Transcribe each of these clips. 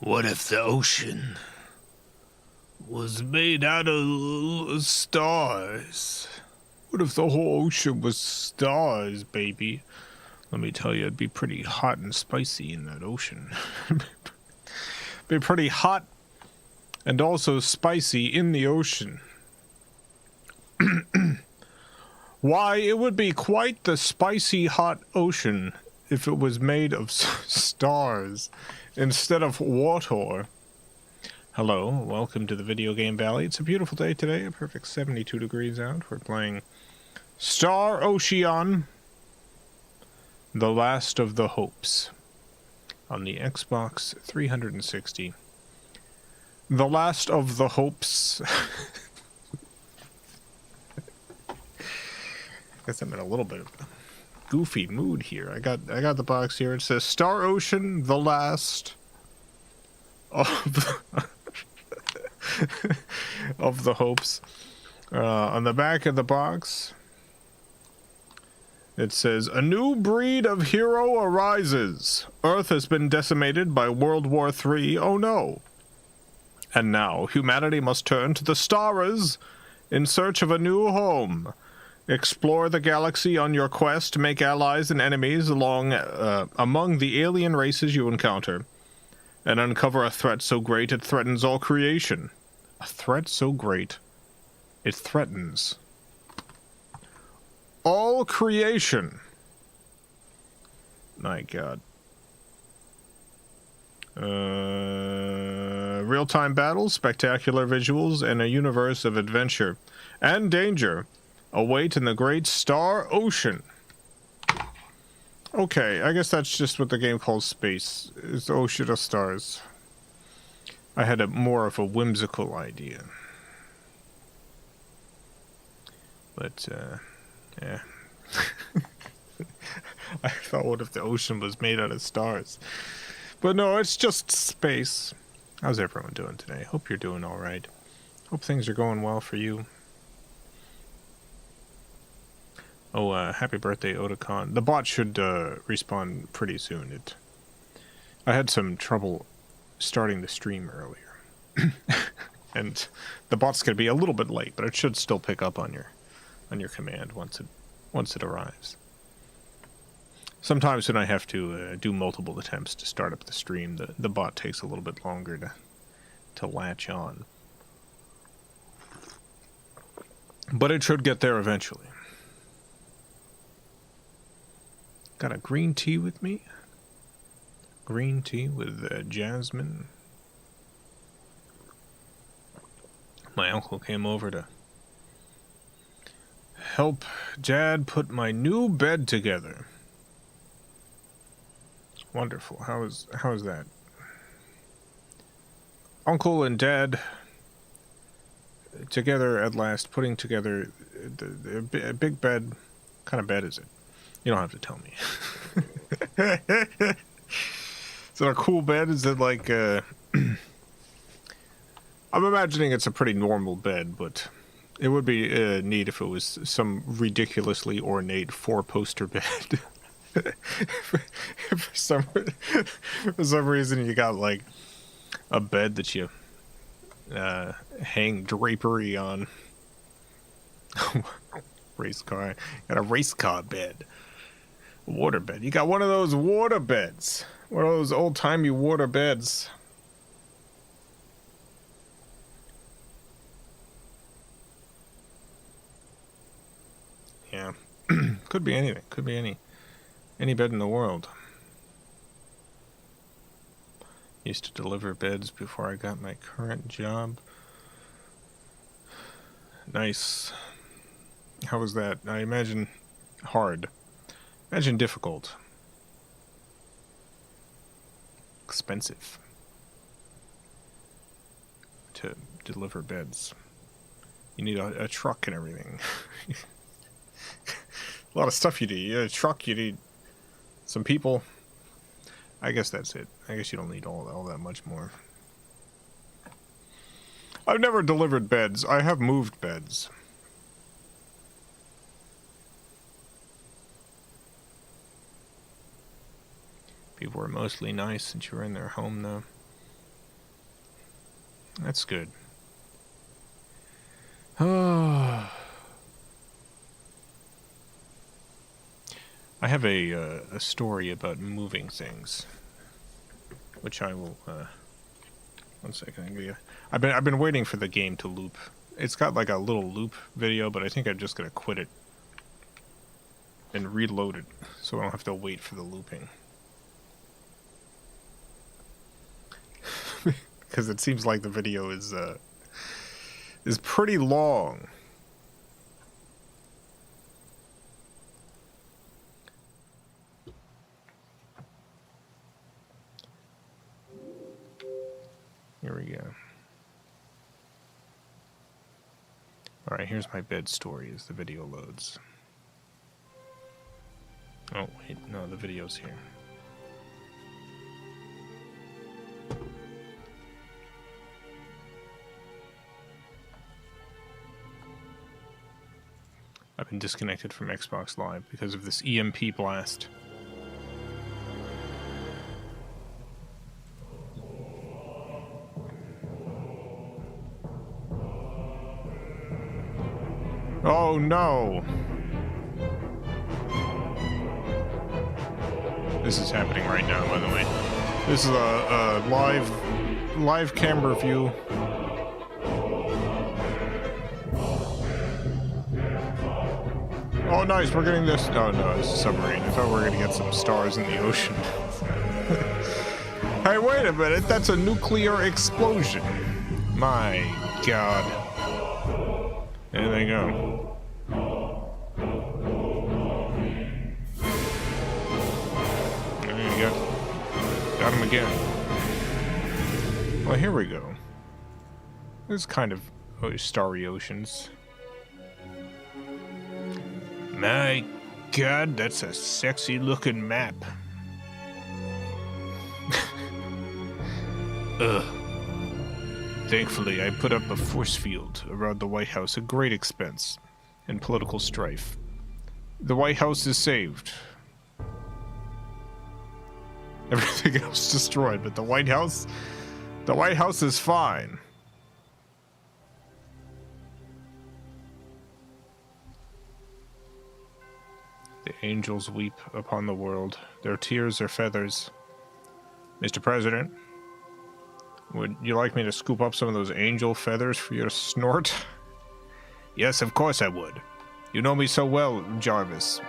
What if the ocean was made out of stars? What if the whole ocean was stars, baby? Let me tell you, it'd be pretty hot and spicy in that ocean. Be pretty hot and also spicy in the ocean. Why, it would be quite the spicy hot ocean if it was made of stars instead of water. Hello, welcome to the Video Game Valley. It's a beautiful day today, a perfect 72 degrees out. We're playing Star Ocean, The Last of the Hopes, on the Xbox 360. The Last of the Hopes. Guess I'm in a little bit of a goofy mood here. I got the box here. It says Star Ocean, The Last of of the Hopes. On the back of the box, it says, a new breed of hero arises. Earth has been decimated by World War III. Oh no. And now humanity must turn to the stars in search of a new home. Explore the galaxy on your quest to make allies and enemies among the alien races you encounter, and uncover a threat so great it threatens all creation. A threat so great it threatens all creation. My God. Real-time battles, spectacular visuals, and a universe of adventure and danger await in the great Star Ocean. Okay, I guess that's just what the game calls space. It's the ocean of stars. I had more of a whimsical idea. But, yeah. I thought, what if the ocean was made out of stars? But no, it's just space. How's everyone doing today? Hope you're doing alright. Hope things are going well for you. Oh, happy birthday, Otakon. The bot should respawn pretty soon. I had some trouble starting the stream earlier. And the bot's going to be a little bit late, but it should still pick up on your command once it arrives. Sometimes when I have to do multiple attempts to start up the stream, the bot takes a little bit longer to latch on. But it should get there eventually. Got a green tea with me. Green tea with jasmine. My uncle came over to help Dad put my new bed together. Wonderful. How is that? Uncle and Dad together at last, putting together the big bed. What kind of bed is it? You don't have to tell me. Is it a cool bed? Is it like I'm imagining it's a pretty normal bed, but it would be neat if it was some ridiculously ornate four-poster bed. for some reason you got like a bed that you hang drapery on. Race car. Got a race car bed. Water bed. You got one of those water beds. One of those old-timey water beds. Yeah. Could be anything. Could be any bed in the world. Used to deliver beds before I got my current job. Nice. How was that? I imagine hard. Imagine difficult. Expensive. To deliver beds. You need a truck and everything. A lot of stuff you need. You need a truck, you need some people. I guess that's it. I guess you don't need all that much more. I've never delivered beds. I have moved beds. People were mostly nice since you were in their home, though. That's good. I have a story about moving things, which I will. 1 second. I've been waiting for the game to loop. It's got like a little loop video, but I think I'm just gonna quit it and reload it, so I don't have to wait for the looping. Because it seems like the video is pretty long. Here we go. Alright, here's my bed story as the video loads. Oh, wait, no, the video's here. I've been disconnected from Xbox Live because of this EMP blast. Oh no! This is happening right now, by the way. This is a live camera view. Oh nice, we're getting this. Oh no, it's a submarine. I thought we were gonna get some stars in the ocean. Hey, wait a minute, that's a nuclear explosion. My god. There they go. There you go. Got him again. Well, here we go. This is kind of starry oceans. My god, that's a sexy looking map. Ugh. Thankfully, I put up a force field around the White House at great expense and political strife. The White House is saved. Everything else destroyed, but the White House is fine. The angels weep upon the world. Their tears are feathers. Mr. President, would you like me to scoop up some of those angel feathers for you to snort? Yes, of course I would. You know me so well, Jarvis.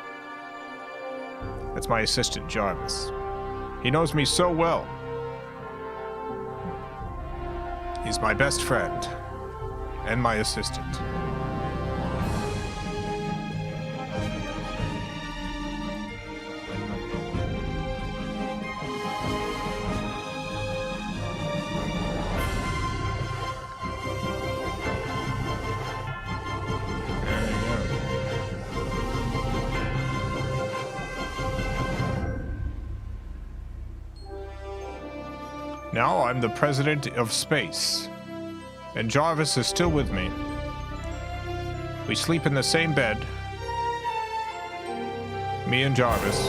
That's my assistant, Jarvis. He knows me so well. He's my best friend. And my assistant. Now I'm the president of space, and Jarvis is still with me. We sleep in the same bed, me and Jarvis.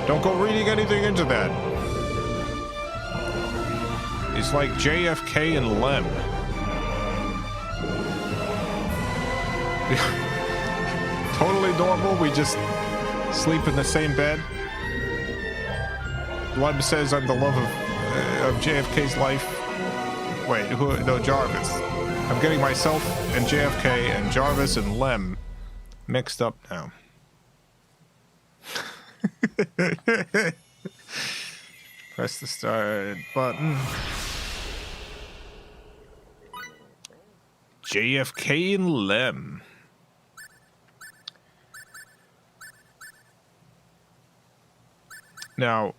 Don't go reading anything into that. He's like JFK and Lem. Totally normal, we just sleep in the same bed. Lem says I'm the love of JFK's life. Wait, who? No, Jarvis. I'm getting myself and JFK and Jarvis and Lem mixed up now. Press the start button. JFK and Lem. Now,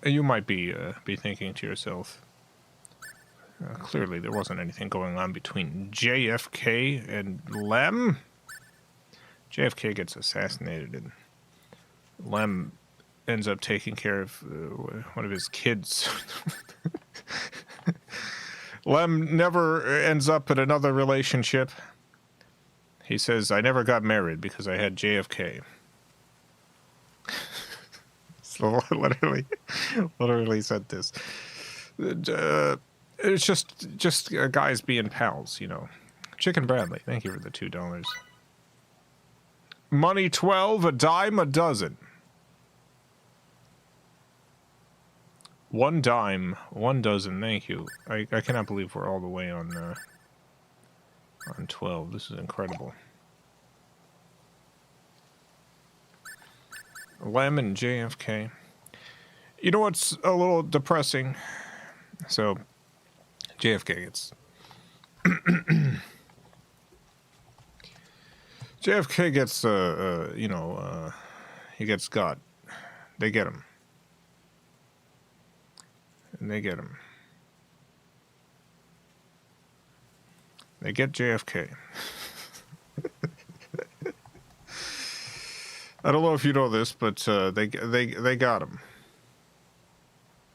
you might be thinking to yourself, clearly there wasn't anything going on between JFK and Lem. JFK gets assassinated and Lem ends up taking care of one of his kids. Lem never ends up in another relationship. He says, I never got married because I had JFK. So literally said this. It's just guys being pals, you know. Chicken Bradley, thank you for the $2. Money 12, a dime a dozen. 1 dime, 1 dozen, thank you. I cannot believe we're all the way on 12. This is incredible. Lem and JFK. You know what's a little depressing? So, JFK gets... JFK gets, you know, he gets got. They get him. And they get him. They get JFK. I don't know if you know this, but they got him.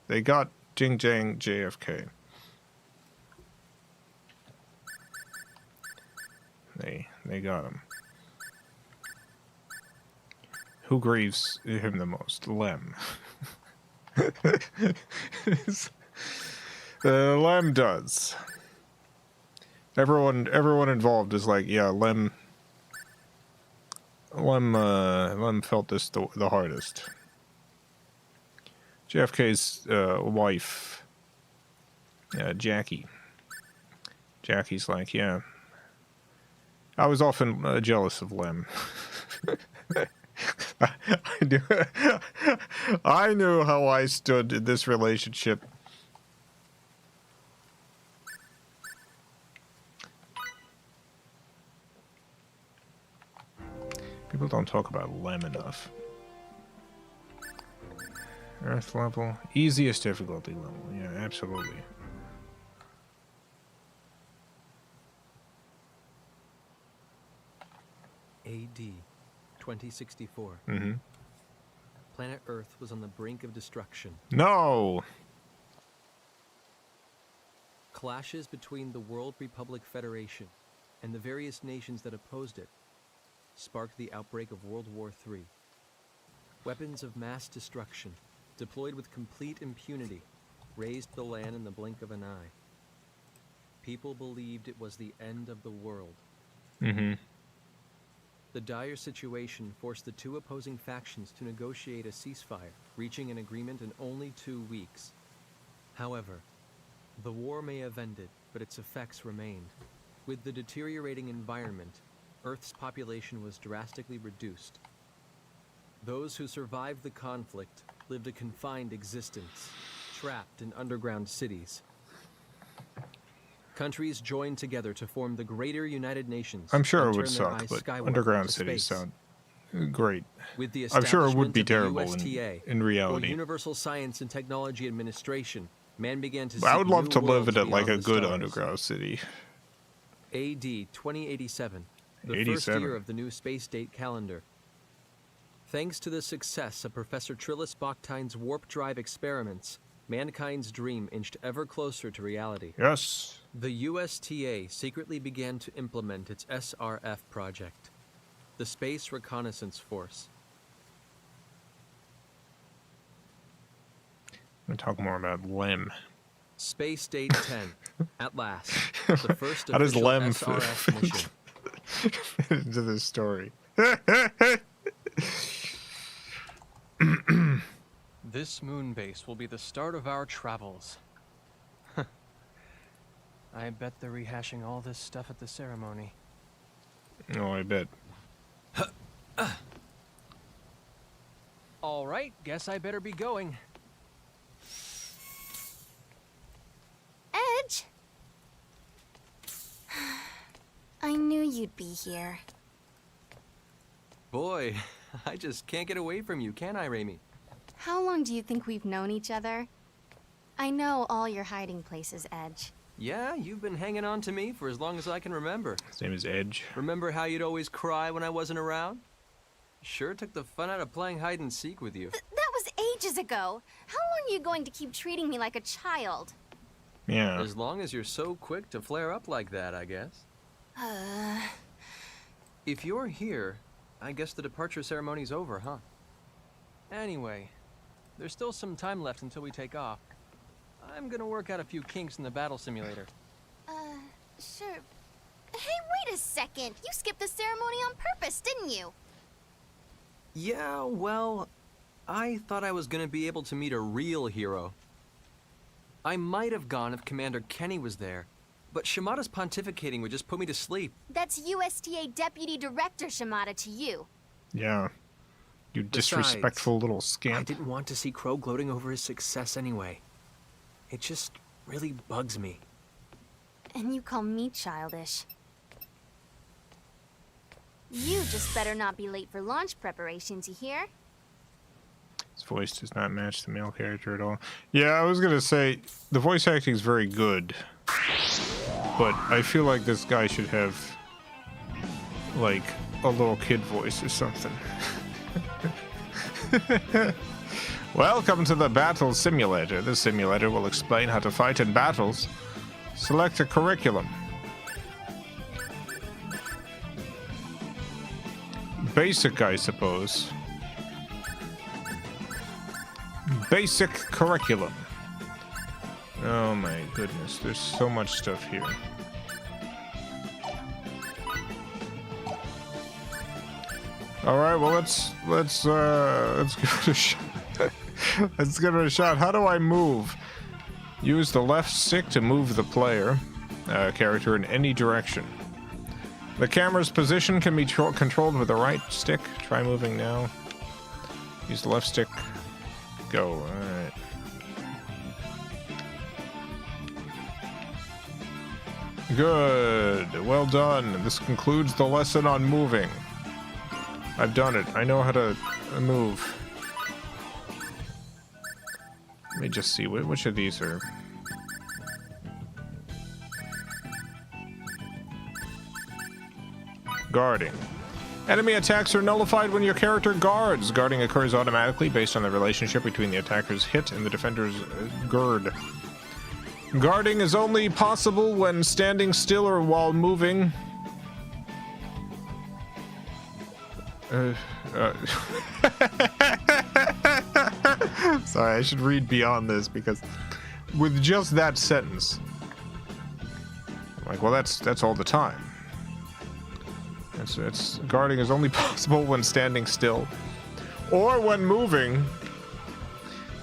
They got Jing Jang JFK. They got him. Who grieves him the most? Lem. Lem does. Everyone involved is like, yeah, Lem felt this the hardest. JFK's wife, Jackie. Jackie's like, yeah, I was often jealous of Lem. I knew how I stood in this relationship. People don't talk about Lem enough. Earth level. Easiest difficulty level. Yeah, absolutely. AD 2064. Mm-hmm. Planet Earth was on the brink of destruction. No! Clashes between the World Republic Federation and the various nations that opposed it sparked the outbreak of World War III. Weapons of mass destruction, deployed with complete impunity, razed the land in the blink of an eye. People believed it was the end of the world. Mm-hmm. The dire situation forced the two opposing factions to negotiate a ceasefire, reaching an agreement in only 2 weeks. However, the war may have ended, but its effects remained. With the deteriorating environment, Earth's population was drastically reduced. Those who survived the conflict lived a confined existence, trapped in underground cities. Countries joined together to form the Greater United Nations. I'm sure it would suck, but underground cities sound great. With the I'm sure it would be establishment terrible of the USTA, in or reality. Universal Science and Technology Administration, man began to I would love to live in in like a good underground city. AD 2087, the 87. first year of the new space date calendar. Thanks to the success of Professor Trillis Bachtine's warp drive experiments, mankind's dream inched ever closer to reality. Yes. The USTA secretly began to implement its SRF project, the Space Reconnaissance Force. I'm going to talk more about Lem. Space Date 10, at last, the first How does official Lem SRF mission. fit into this story? This moon base will be the start of our travels. I bet they're rehashing all this stuff at the ceremony. Oh, I bet. All right, guess I better be going. Edge? I knew you'd be here. Boy, I just can't get away from you, can I, Raimi? How long do you think we've known each other? I know all your hiding places, Edge. Yeah, you've been hanging on to me for as long as I can remember. His name is Edge. Remember how you'd always cry when I wasn't around? Sure took the fun out of playing hide and seek with you. That was ages ago. How long are you going to keep treating me like a child? Yeah. As long as you're so quick to flare up like that, I guess. If you're here, I guess the departure ceremony's over, huh? Anyway, there's still some time left until we take off. I'm gonna work out a few kinks in the battle simulator. Sure. Hey, wait a second. You skipped the ceremony on purpose, didn't you? Yeah, well, I thought I was gonna be able to meet a real hero. I might have gone if Commander Kenny was there, but Shimada's pontificating would just put me to sleep. That's USTA Deputy Director Shimada to you. Yeah. You Besides, disrespectful little I scamp. didn't want to see Crow gloating over his success anyway. It just really bugs me. And you call me childish. You just better not be late for launch preparations, you hear? His voice does not match the male character at all. Yeah, I was gonna say, the voice acting is very good. But I feel like this guy should have, like, a little kid voice or something. Welcome to the Battle Simulator. This simulator will explain how to fight in battles. Select a curriculum. Basic, I suppose. Basic curriculum. Oh my goodness, there's so much stuff here. All right, well let's give it a shot. Let's give it a shot. How do I move? Use the left stick to move the player character in any direction. The camera's position can be controlled with the right stick. Try moving now. Use the left stick. Go. Alright. Good. Well done. This concludes the lesson on moving. I've done it. I know how to move. Let me just see. Which of these are... Guarding. Enemy attacks are nullified when your character guards. Guarding occurs automatically based on the relationship between the attacker's hit and the defender's gird. Guarding is only possible when standing still or while moving. Sorry, I should read beyond this because with just that sentence, I'm like, well, that's all the time. It's guarding is only possible when standing still or when moving.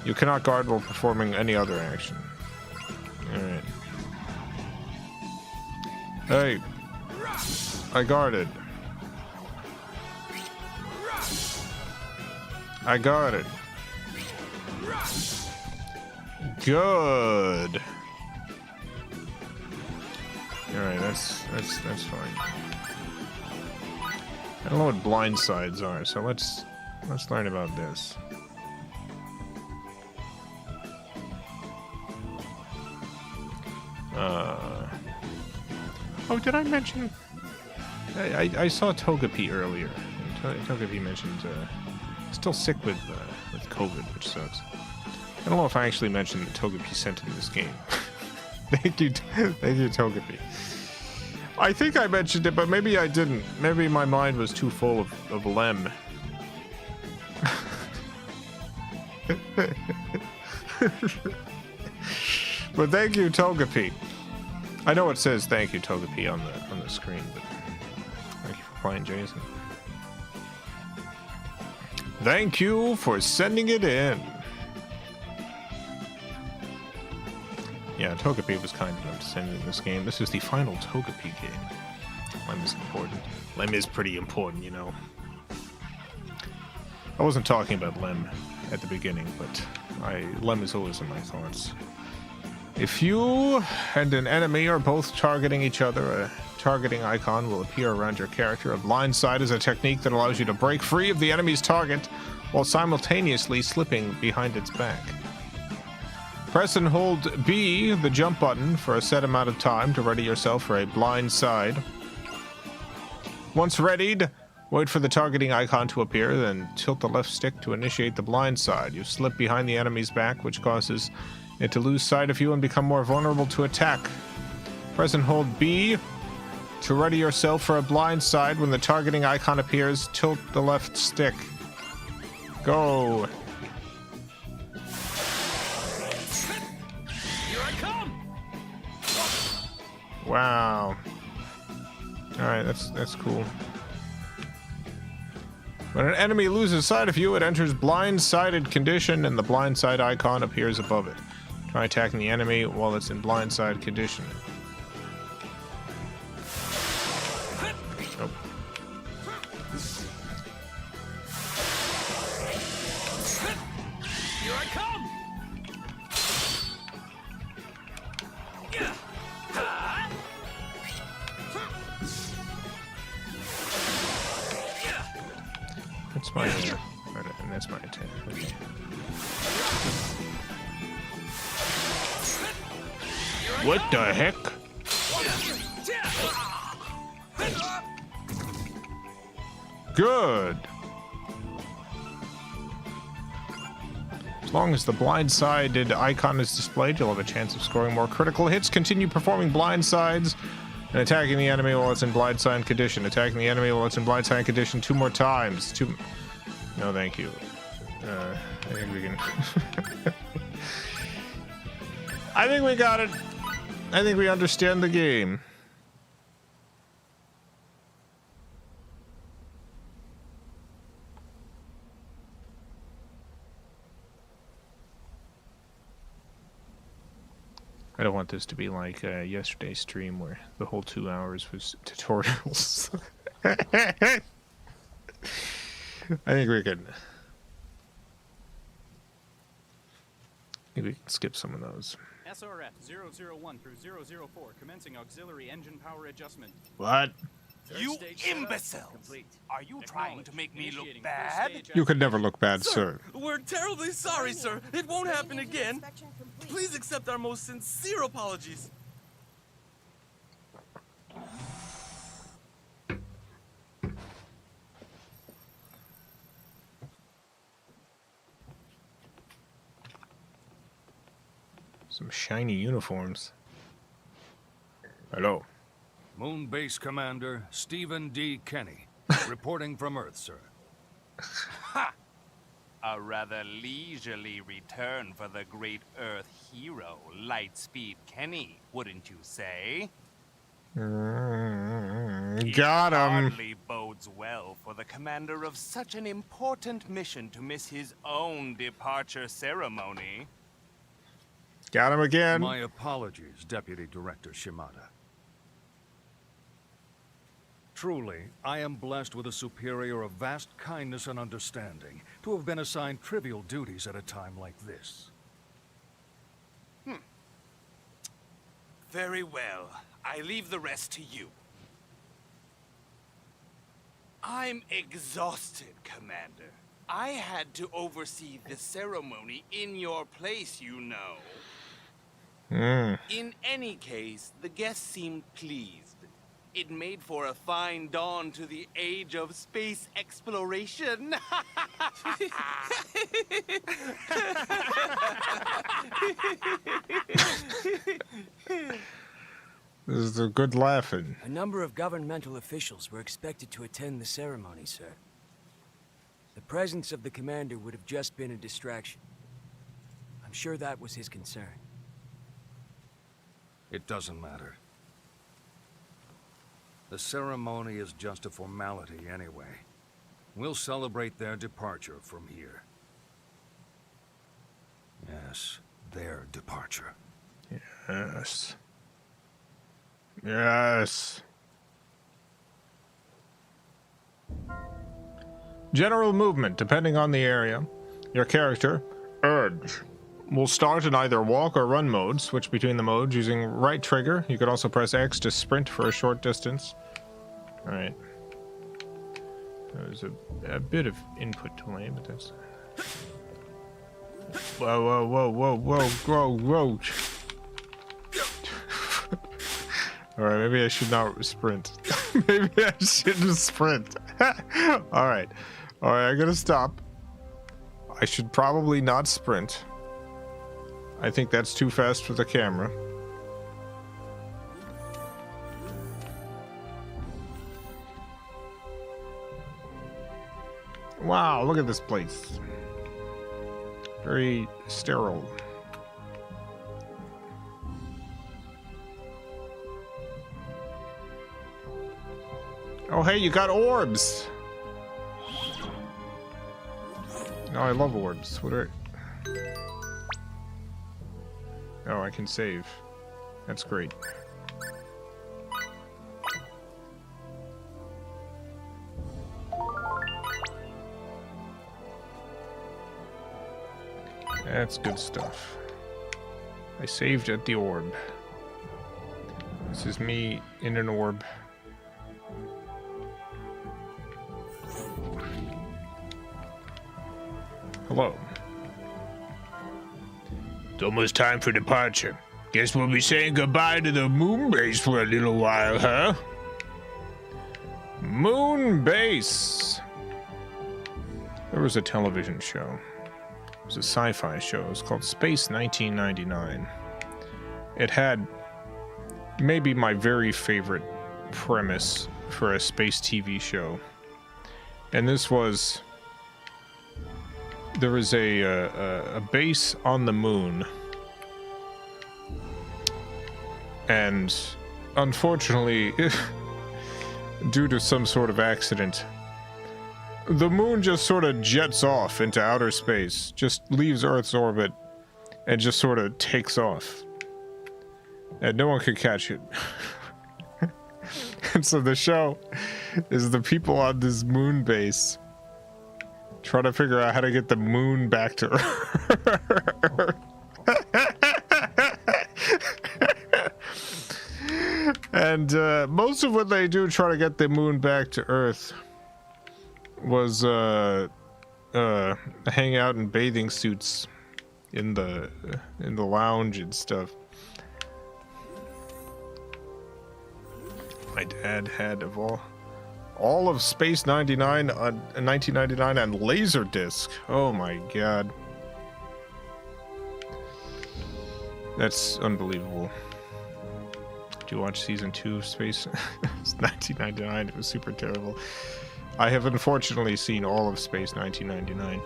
You cannot guard while performing any other action. Alright. Hey. I guarded. I guarded. Good. Alright, that's fine. I don't know what blind sides are, so let's learn about this. Oh, did I mention? I saw Togepi earlier. Togepi mentioned still sick with COVID, which sucks. I don't know if I actually mentioned that Togepi sent in this game. Thank you, Togepi. I think I mentioned it, but maybe I didn't. Maybe my mind was too full of Lem. But thank you, Togepi. I know it says thank you, Togepi on the screen, but thank you for playing, Jason. Thank you for sending it in. Yeah, Togepi was kind enough to send in this game. This is the final Togepi game. Lem is important. Lem is pretty important, you know. I wasn't talking about Lem at the beginning, but Lem is always in my thoughts. If you and an enemy are both targeting each other, a targeting icon will appear around your character. A blindside is a technique that allows you to break free of the enemy's target while simultaneously slipping behind its back. Press and hold B, the jump button, for a set amount of time to ready yourself for a blindside. Once readied, wait for the targeting icon to appear, then tilt the left stick to initiate the blindside. You slip behind the enemy's back, which causes it to lose sight of you and become more vulnerable to attack. Press and hold B to ready yourself for a blindside. When the targeting icon appears, tilt the left stick. Go. Wow. Alright, that's cool. When an enemy loses sight of you, it enters blindsided condition and the blindside icon appears above it. Try attacking the enemy while it's in blindside condition. Nope. Here I come! That's my and that's my attack. Okay. What the heck? Good. As long as the blindsided icon is displayed, you'll have a chance of scoring more critical hits. Continue performing blindsides and attacking the enemy while it's in blindside condition. Attacking the enemy while it's in blindside condition 2 more times. No, thank you. I think we can. I think we got it. I think we understand the game. I don't want this to be like yesterday's stream where the whole 2 hours was tutorials. I think we can skip some of those. SRF 001 through 004, commencing auxiliary engine power adjustment. What? You imbeciles! Are you trying to make me look bad? You could never look bad, sir. We're terribly sorry, sir. It won't happen again. Please accept our most sincere apologies. Some shiny uniforms. Hello. Moon Base Commander Stephen D. Kenny, reporting from Earth, sir. Ha! A rather leisurely return for the great Earth hero, Lightspeed Kenny, wouldn't you say? Got him. Hardly bodes well for the commander of such an important mission to miss his own departure ceremony. Got him again. My apologies, Deputy Director Shimada. Truly, I am blessed with a superior of vast kindness and understanding to have been assigned trivial duties at a time like this. Very well. I leave the rest to you. I'm exhausted, Commander. I had to oversee the ceremony in your place, you know. In any case, the guests seemed pleased. It made for a fine dawn to the age of space exploration. This is a good laughing. A number of governmental officials were expected to attend the ceremony, sir. The presence of the commander would have just been a distraction. I'm sure that was his concern. It doesn't matter. The ceremony is just a formality anyway. We'll celebrate their departure from here. Yes, their departure. Yes. Yes. General movement, depending on the area. Your character, Urge, will start in either walk or run mode. Switch between the modes using right trigger. You could also press X to sprint for a short distance. Alright. There's a bit of input delay, but that's... Whoa, whoa, whoa, whoa, whoa, whoa, whoa. Alright, maybe I should not sprint. Maybe I shouldn't sprint. Alright. Alright, I gotta stop. I should probably not sprint. I think that's too fast for the camera. Wow, look at this place. Very sterile. Oh, hey, you got orbs. No, I love orbs. What are... Oh, I can save. That's great. That's good stuff. I saved at the orb. This is me in an orb. Hello. It's almost time for departure. Guess we'll be saying goodbye to the moon base for a little while, huh? Moon base. There was a television show. It was a sci-fi show. It was called Space 1999. It had maybe my very favorite premise for a space TV show. And this was... There was a base on the moon. And unfortunately, due to some sort of accident, the moon just sort of jets off into outer space, just leaves Earth's orbit, and just sort of takes off. And no one could catch it. And so the show is the people on this moon base trying to figure out how to get the moon back to Earth. And most of what they do try to get the moon back to Earth was hang out in bathing suits in the lounge and stuff. My dad had of all of Space 99 on 1999 on Laserdisc. Oh my god. That's unbelievable. Did you watch season 2 of Space? It's 1999. It was super terrible. I have unfortunately seen all of Space 1999.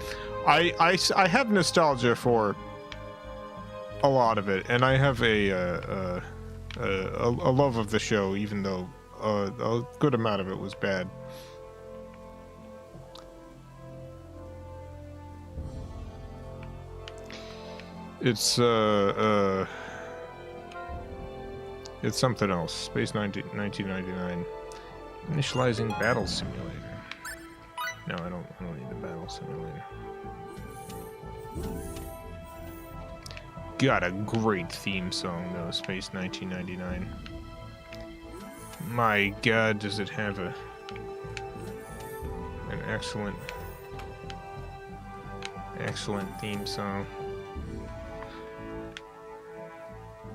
I have nostalgia for a lot of it, and I have a love of the show, even though a good amount of it was bad. It's something else. Space 1999. Initializing battle simulator. No, I don't need the battle simulator. Got a great theme song though, Space 1999. My god, does it have an excellent theme song.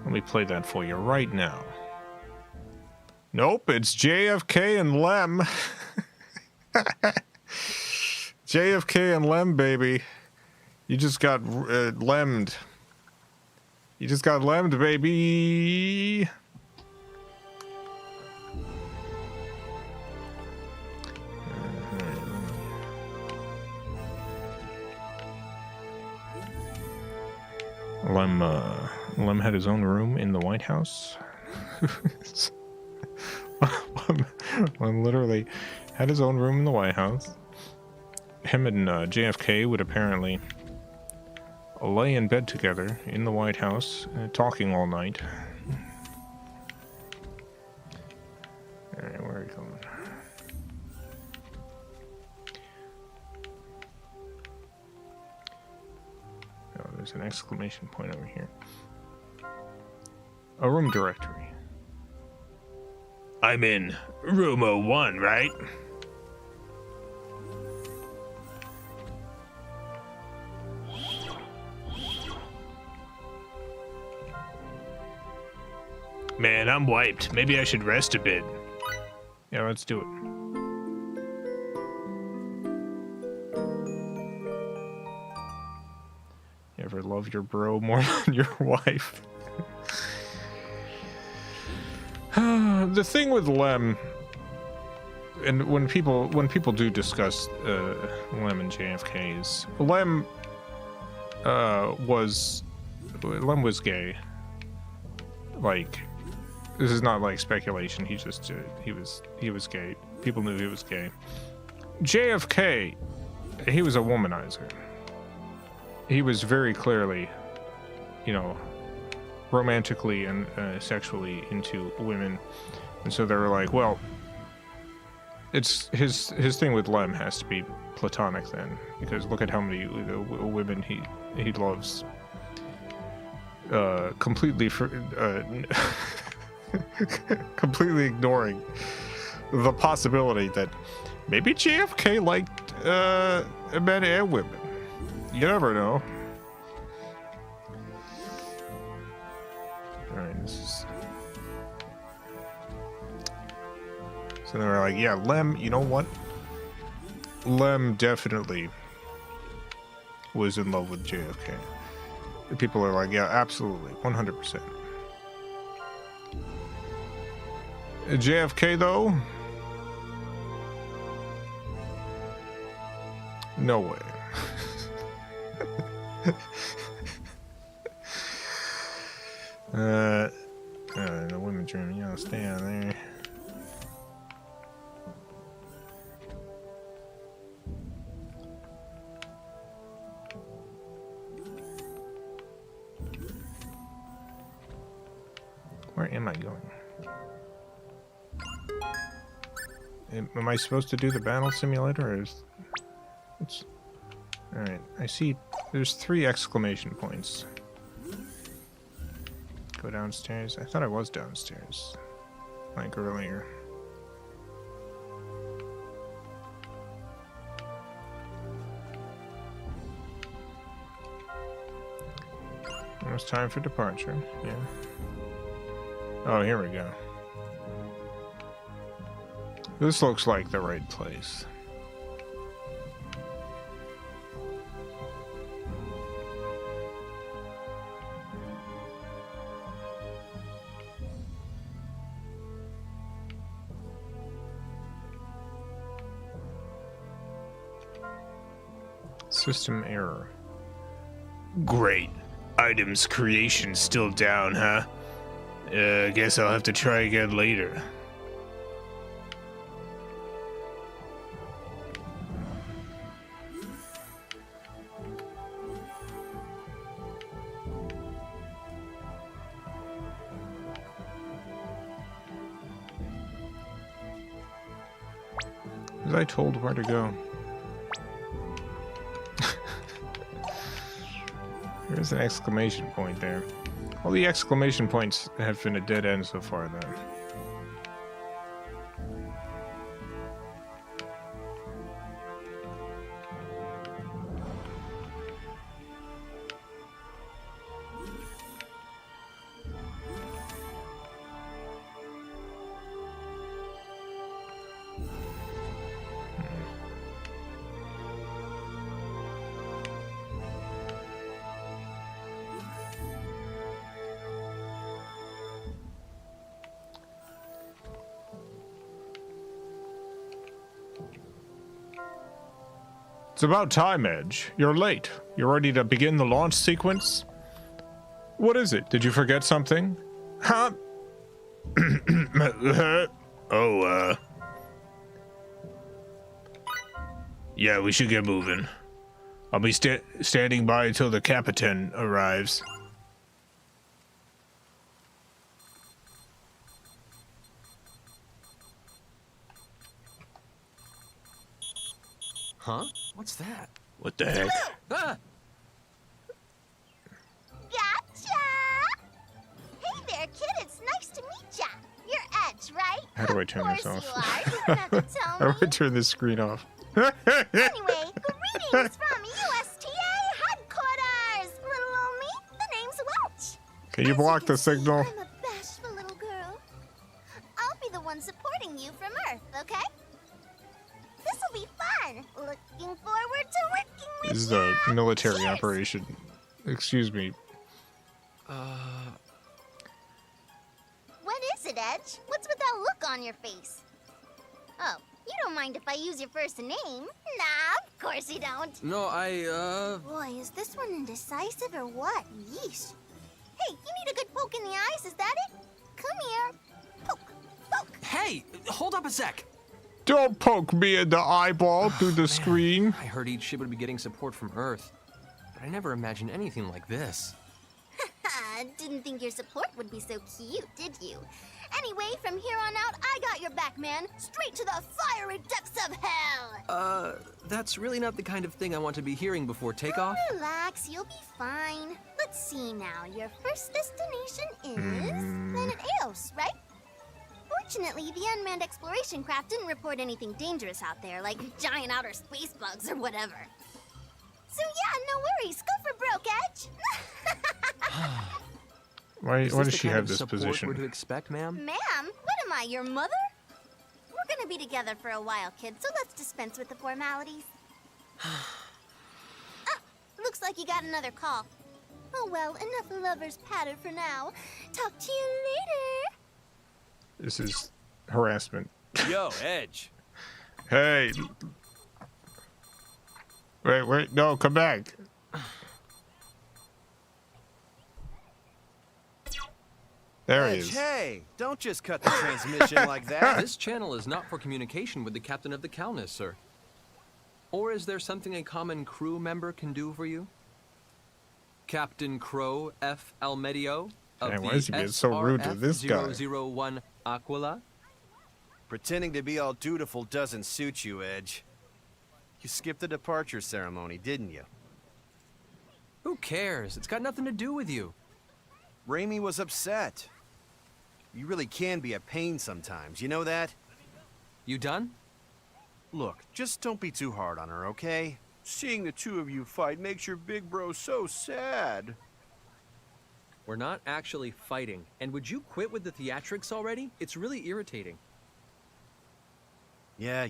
Let me play that for you right now. Nope, it's JFK and Lem. JFK and Lem, baby. You just got lemmed. You just got lemmed, baby. Lem had his own room in the White House. Lem literally had his own room in the White House. Him and JFK would apparently lay in bed together in the White House, talking all night. Alright, where are you going? Oh, there's an exclamation point over here. A room directory. I'm in room 01, right? Man, I'm wiped. Maybe I should rest a bit. Yeah, let's do it. You ever love your bro more than your wife? The thing with Lem, and when people do discuss Lem and JFK, is Lem was gay. Like, this is not like speculation. He just he was gay. people knew he was gay. JFK, he was a womanizer. He was very clearly, you know, romantically and sexually into women, and so they were like, well, it's his thing with Lem has to be platonic then, because look at how many women he loves. Completely completely ignoring the possibility that maybe JFK liked men and women. You never know. Alright, this is... So they were like, yeah, Lem, you know what? Lem definitely was in love with JFK. People are like, yeah, absolutely, 100%. JFK, though? No way. The women's room, you know, stay on there. Where am I going? Am I supposed to do the battle simulator, or is... It's... Alright, I see there's 3 exclamation points. Go downstairs. I thought I was downstairs, like earlier. Almost time for departure, yeah. Oh, here we go. This looks like the right place. System error. Great. Items creation still down, huh? Guess I'll have to try again later. Was I told where to go? There's an exclamation point there. All the exclamation points have been a dead end so far, though. It's about time, Edge. You're late. You're ready to begin the launch sequence? What is it? Did you forget something? Huh? Yeah, we should get moving. I'll be standing by until the Capitan arrives. Huh? What's that? What the heck? Ah! Gotcha! Hey there, kid. It's nice to meet ya. You're Edge, right? How do I turn this Of off? course you are. You don't have to tell How me. do I turn this screen off? Anyway, greetings from USTA headquarters. Little old me, the name's Welch. Can you block the signal? I'm a bashful little girl. I'll be the one supporting you from Earth, okay? This'll be fun. Looking forward to working with This is a ya. military Cheers. operation. Excuse me. What is it, Edge? What's with that look on your face? Oh, you don't mind if I use your first name? Nah, of course you don't. No, Boy, is this one indecisive or what? Yeesh. Hey, you need a good poke in the eyes, is that it? Come here. Poke, poke. Hey, hold up a sec. Don't poke me in the eyeball through the screen. I heard each ship would be getting support from Earth, but I never imagined anything like this. Didn't think your support would be so cute, did you? Anyway, from here on out, I got your back, man. Straight to the fiery depths of hell! That's really not the kind of thing I want to be hearing before takeoff. Relax, you'll be fine. Let's see now. Your first destination is Planet Eos, right? Fortunately, the unmanned exploration craft didn't report anything dangerous out there, like giant outer space bugs or whatever. So yeah, no worries. Go for broke, Edge. Why does she have this support position? we're to expect, ma'am? Ma'am? What am I, your mother? We're gonna be together for a while, kid, so let's dispense with the formalities. Looks like you got another call. Oh well, enough lovers patter for now. Talk to you later. This is harassment. Yo, Edge. Hey. Wait, no, come back. There he is. Hey, don't just cut the transmission like that. This channel is not for communication with the captain of the Calnus, sir. Or is there something a common crew member can do for you? Captain Crow F. Almedio of Damn, the why is he being so rude to this guy? 001 Aquila? Pretending to be all dutiful doesn't suit you, Edge. You skipped the departure ceremony, didn't you? Who cares? It's got nothing to do with you. Raimi was upset. You really can be a pain sometimes, you know that? You done? Look, just don't be too hard on her, okay? Seeing the two of you fight makes your big bro so sad. We're not actually fighting. And would you quit with the theatrics already? It's really irritating. Yeah.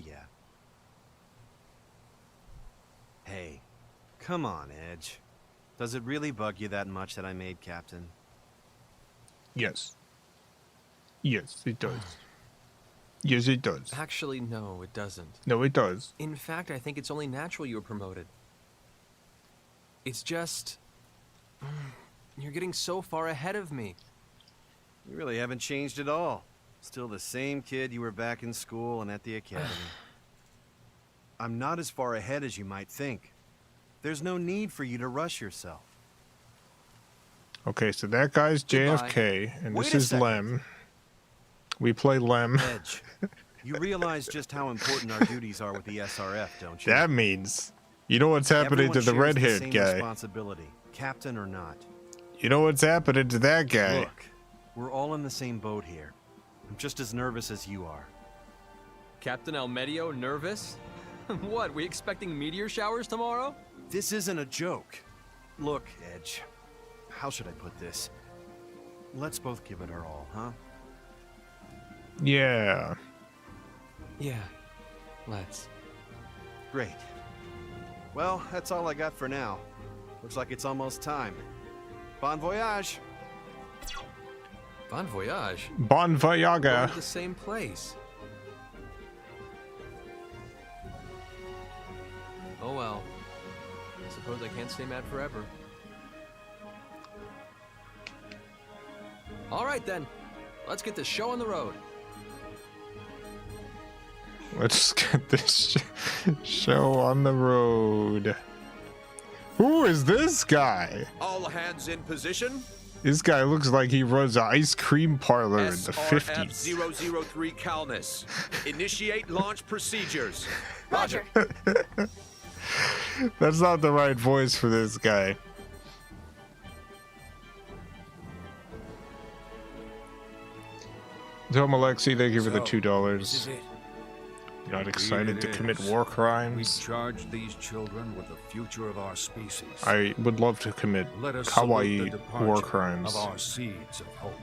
Hey, come on, Edge. Does it really bug you that much that I made Captain? Yes. Yes, it does. Yes, it does. Actually, no, it doesn't. No, it does. In fact, I think it's only natural you were promoted. It's just... You're getting so far ahead of me. You really haven't changed at all. Still the same kid you were back in school and at the academy. I'm not as far ahead as you might think. There's no need for you to rush yourself. Okay, so that guy's JFK, and this is Lem. We play Lem. Edge, you realize just how important our duties are with the SRF, don't you? That means you know what's happening to the red-haired guy. Responsibility, captain or not. You know what's happening to that guy. Look, we're all in the same boat here. I'm just as nervous as you are. Captain Almedio nervous? What, we expecting meteor showers tomorrow? This isn't a joke. Look, Edge, how should I put this? Let's both give it our all, huh? Yeah. Yeah, let's. Great. Well, that's all I got for now. Looks like it's almost time. Bon voyage! Bon voyage? Bon voyage. We're at the same place. Oh well. I suppose I can't stay mad forever. Alright then. Let's get this show on the road. Let's get this show on the road. Who is this guy? All hands in position. This guy looks like he runs an ice cream parlor in the 50s. SRF-003 Calnus. Initiate launch procedures. Roger. That's not the right voice for this guy. Tom Alexi, thank you for the $2. Not excited to commit war We crimes? charge these children with the future of our species. I would love to commit Let us salute kawaii the departure war crimes. of our seeds of hope.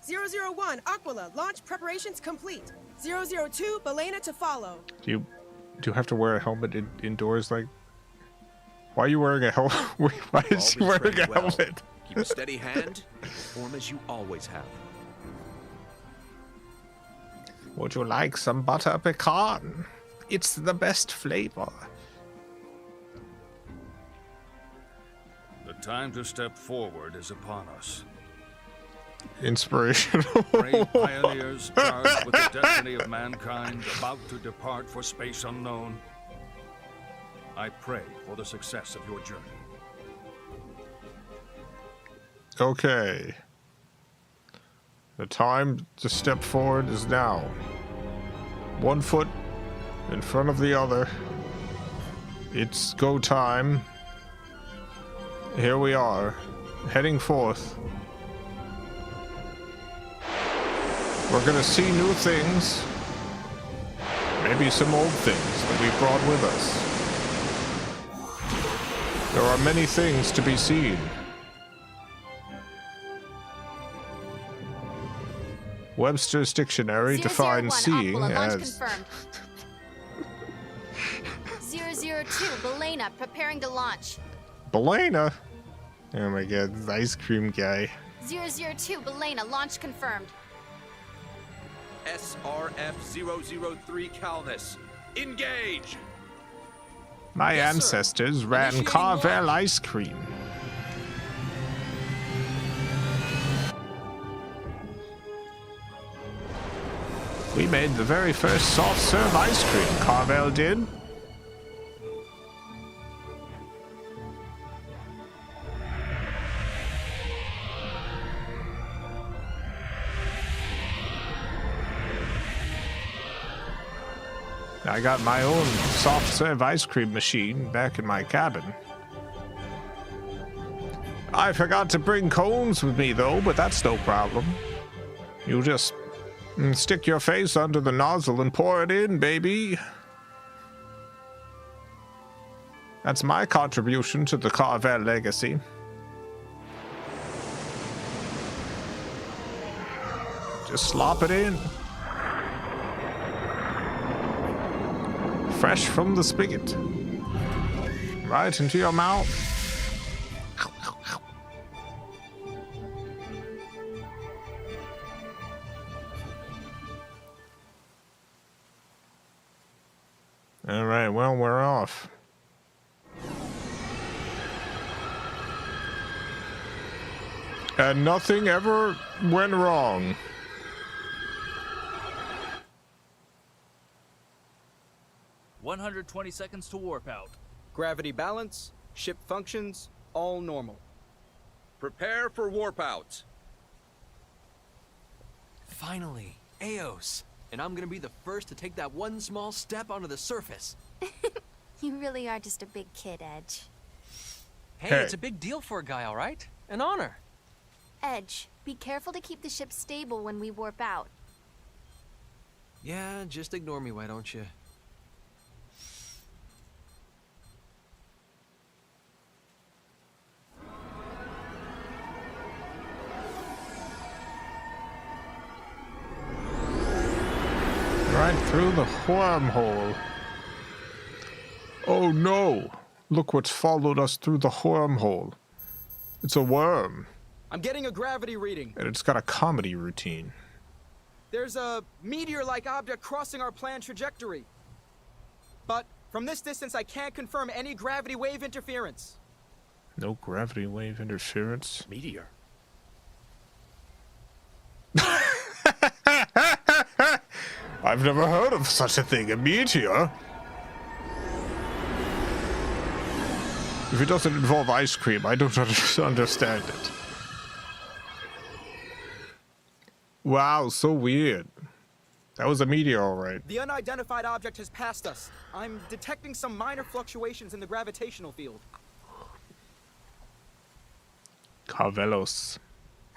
001, Aquila, launch preparations complete. 002, Belena to follow. Do you have to wear a helmet indoors? Like, why are you wearing a helmet? Why is he wearing a helmet? Keep a steady hand. Perform as you always have. Would you like some butter pecan? It's the best flavor. The time to step forward is upon us. Inspirational. Brave pioneers charged with the destiny of mankind, about to depart for space unknown. I pray for the success of your journey. Okay. The time to step forward is now. 1 foot in front of the other. It's go time. Here we are, heading forth. We're gonna see new things. Maybe some old things that we brought with us. There are many things to be seen. Webster's Dictionary defines seeing as... 002, Belena, preparing to launch. Belena? Oh my god, this ice cream guy. 002, Belena, launch confirmed. SRF-003 Calnus. Engage! My ancestors ran Carvel ice cream. We made the very first soft serve ice cream, Carvel did. I got my own soft serve ice cream machine back in my cabin. I forgot to bring cones with me though, but that's no problem. You just stick your face under the nozzle and pour it in, baby. That's my contribution to the Carvel legacy. Just slop it in. Fresh from the spigot. Right into your mouth. All right, well, we're off. And nothing ever went wrong. $120 seconds to warp out. Gravity balance, ship functions, all normal. Prepare for warp out. Finally, Eos. And I'm gonna be the first to take that one small step onto the surface. You really are just a big kid, Edge. Hey, it's a big deal for a guy, all right? An honor. Edge, be careful to keep the ship stable when we warp out. Yeah, just ignore me, why don't you? Right through the wormhole. Oh no! Look what's followed us through the wormhole. It's a worm. I'm getting a gravity reading. And it's got a comedy routine. There's a meteor-like object crossing our planned trajectory. But from this distance, I can't confirm any gravity wave interference. No gravity wave interference. Meteor. I've never heard of such a thing, a meteor. If it doesn't involve ice cream, I don't understand it. Wow, so weird. That was a meteor, all right. The unidentified object has passed us. I'm detecting some minor fluctuations in the gravitational field. Carvelos.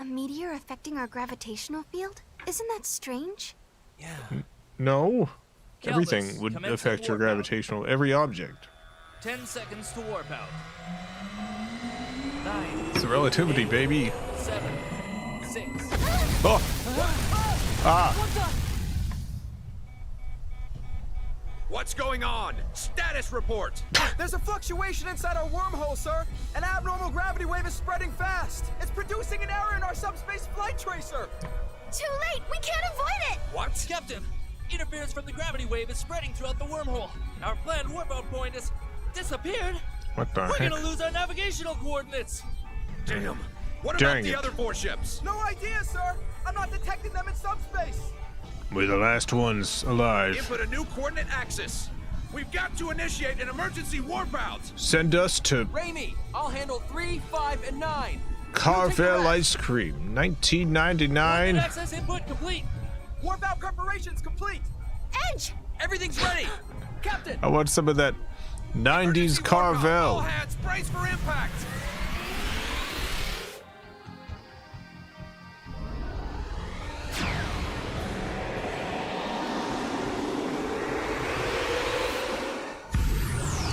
A meteor affecting our gravitational field? Isn't that strange? Yeah. No. Calvus, Everything would commence affect your warp out. gravitational, every object. 10 seconds to warp out. 9. It's a relativity, 8, baby. 7. 6. Oh! Ah! What's going on? Status report! There's a fluctuation inside our wormhole, sir. An abnormal gravity wave is spreading fast. It's producing an error in our subspace flight tracer. Too late! We can't avoid it! What? Captain, interference from the gravity wave is spreading throughout the wormhole. Our planned warp out point has disappeared. What the We're heck? gonna lose our navigational coordinates. Damn. What Dang about the it. other 4 ships? No idea, sir. I'm not detecting them in subspace. We're the last ones alive. Input a new coordinate axis. We've got to initiate an emergency warp out. Send us to Raimi, I'll handle 3, 5, and 9. Carvel Ice Cream, 1999. Access input complete. Warp out preparations complete. Edge! Everything's ready. Captain! I want some of that 90s All Carvel. hands, brace for impact.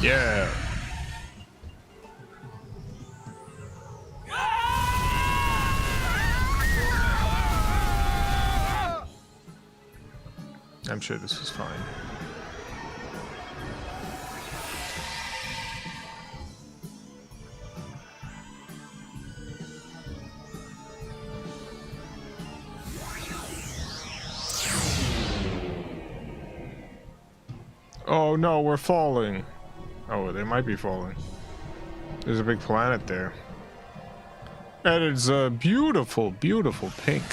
Yeah. I'm sure this is fine. Oh no, we're falling. Oh, they might be falling. There's a big planet there. And it's a beautiful, beautiful pink.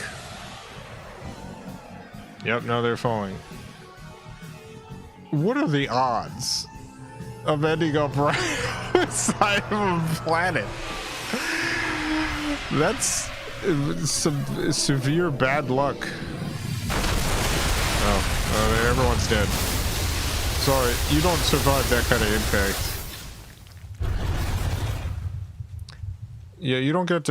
Yep, now they're falling. What are the odds of ending up right side of a planet? That's some severe bad luck. Oh, everyone's dead. Sorry, you don't survive that kind of impact. Yeah, you don't get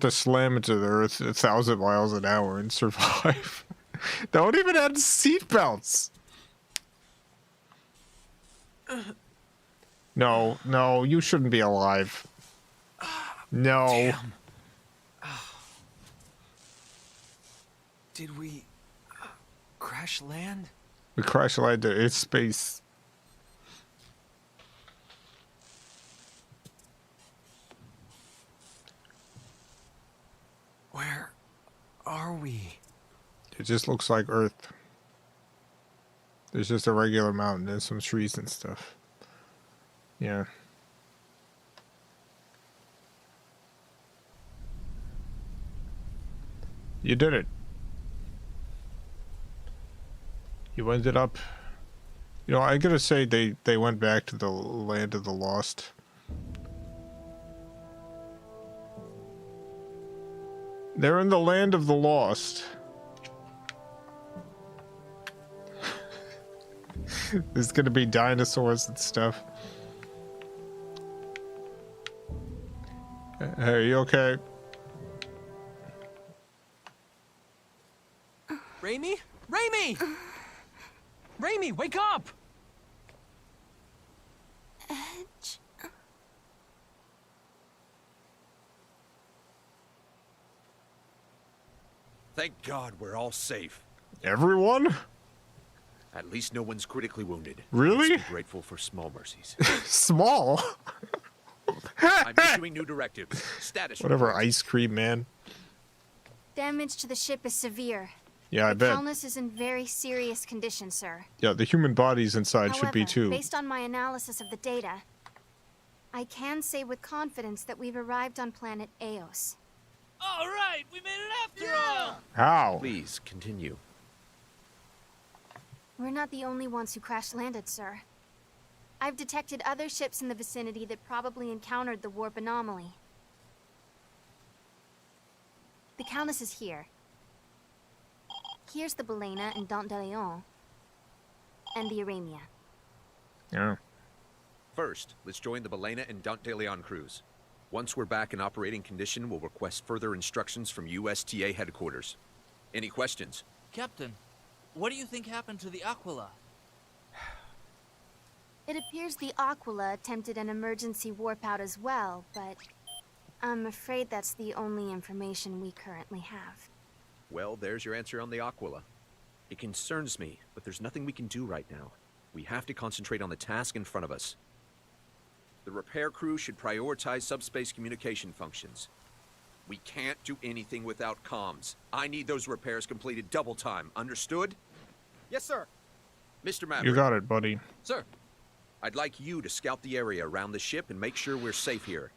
to slam into the earth 1,000 miles an hour and survive. They don't even have seatbelts. No, you shouldn't be alive. No. Damn. Did we crash land? We crash landed in space. Where are we? It just looks like Earth. There's just a regular mountain and some trees and stuff. Yeah. You did it. You ended up... You know, I gotta say they went back to the land of the lost. They're in the land of the lost. There's gonna be dinosaurs and stuff. Hey, are you okay? Raimi? Raimi! Raimi, wake up! Edge. Thank God we're all safe. Everyone? At least no one's critically wounded. Really? Let's be grateful for small mercies. Small? I'm issuing new directives. Status Whatever, reports. ice cream man. Damage to the ship is severe. Yeah, I the bet. Calnus is in very serious condition, sir. Yeah, the human bodies inside However, should be too. based on my analysis of the data, I can say with confidence that we've arrived on planet Eos. All right, we made it after all! How? Please, continue. We're not the only ones who crash-landed, sir. I've detected other ships in the vicinity that probably encountered the warp anomaly. The Calnus is here. Here's the Balena and Dante de Leon. And the Aramia. Yeah. First, let's join the Balena and Dante de Leon crews. Once we're back in operating condition, we'll request further instructions from USTA headquarters. Any questions? Captain, what do you think happened to the Aquila? It appears the Aquila attempted an emergency warp out as well, but I'm afraid that's the only information we currently have. Well, there's your answer on the Aquila. It concerns me, but there's nothing we can do right now. We have to concentrate on the task in front of us. The repair crew should prioritize subspace communication functions. We can't do anything without comms. I need those repairs completed double time. Understood? Yes, sir. Mr. Maverick. You got it, buddy. Sir. I'd like you to scout the area around the ship and make sure we're safe here.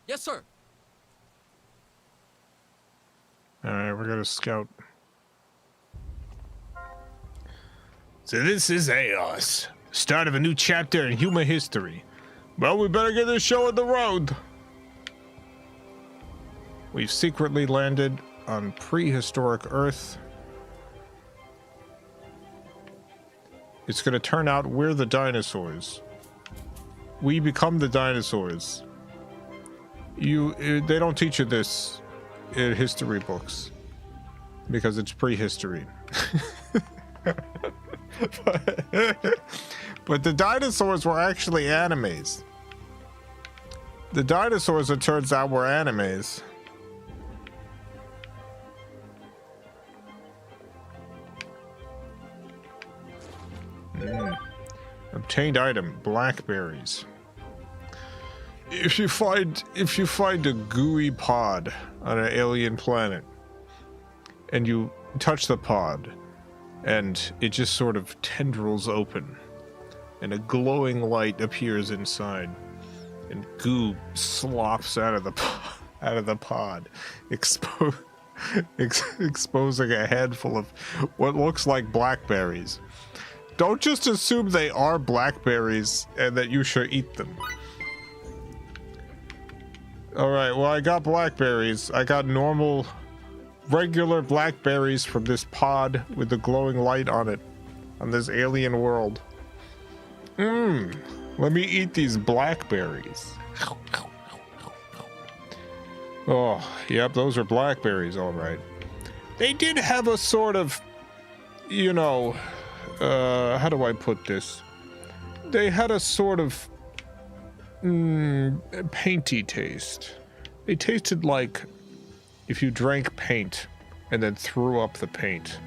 Yes, sir. Alright, we're gonna scout. So this is Eos. Start of a new chapter in human history. Well, we better get this show on the road. We've secretly landed on prehistoric Earth. It's gonna turn out we're the dinosaurs. We become the dinosaurs. They don't teach you this in history books because it's prehistory. But the dinosaurs were actually animes. The dinosaurs, it turns out, were animes. Obtained item: blackberries. If you find a gooey pod on an alien planet, and you touch the pod, and it just sort of tendrils open, and a glowing light appears inside, and goo slops out of the pod, exposing a handful of what looks like blackberries. Don't just assume they are blackberries and that you should eat them. Alright, well, I got blackberries. I got normal, regular blackberries from this pod with the glowing light on it, on this alien world. Let me eat these blackberries. Oh, yep, those are blackberries, alright. They did have a sort of, you know, how do I put this? They had a sort of painty taste. They tasted like if you drank paint and then threw up the paint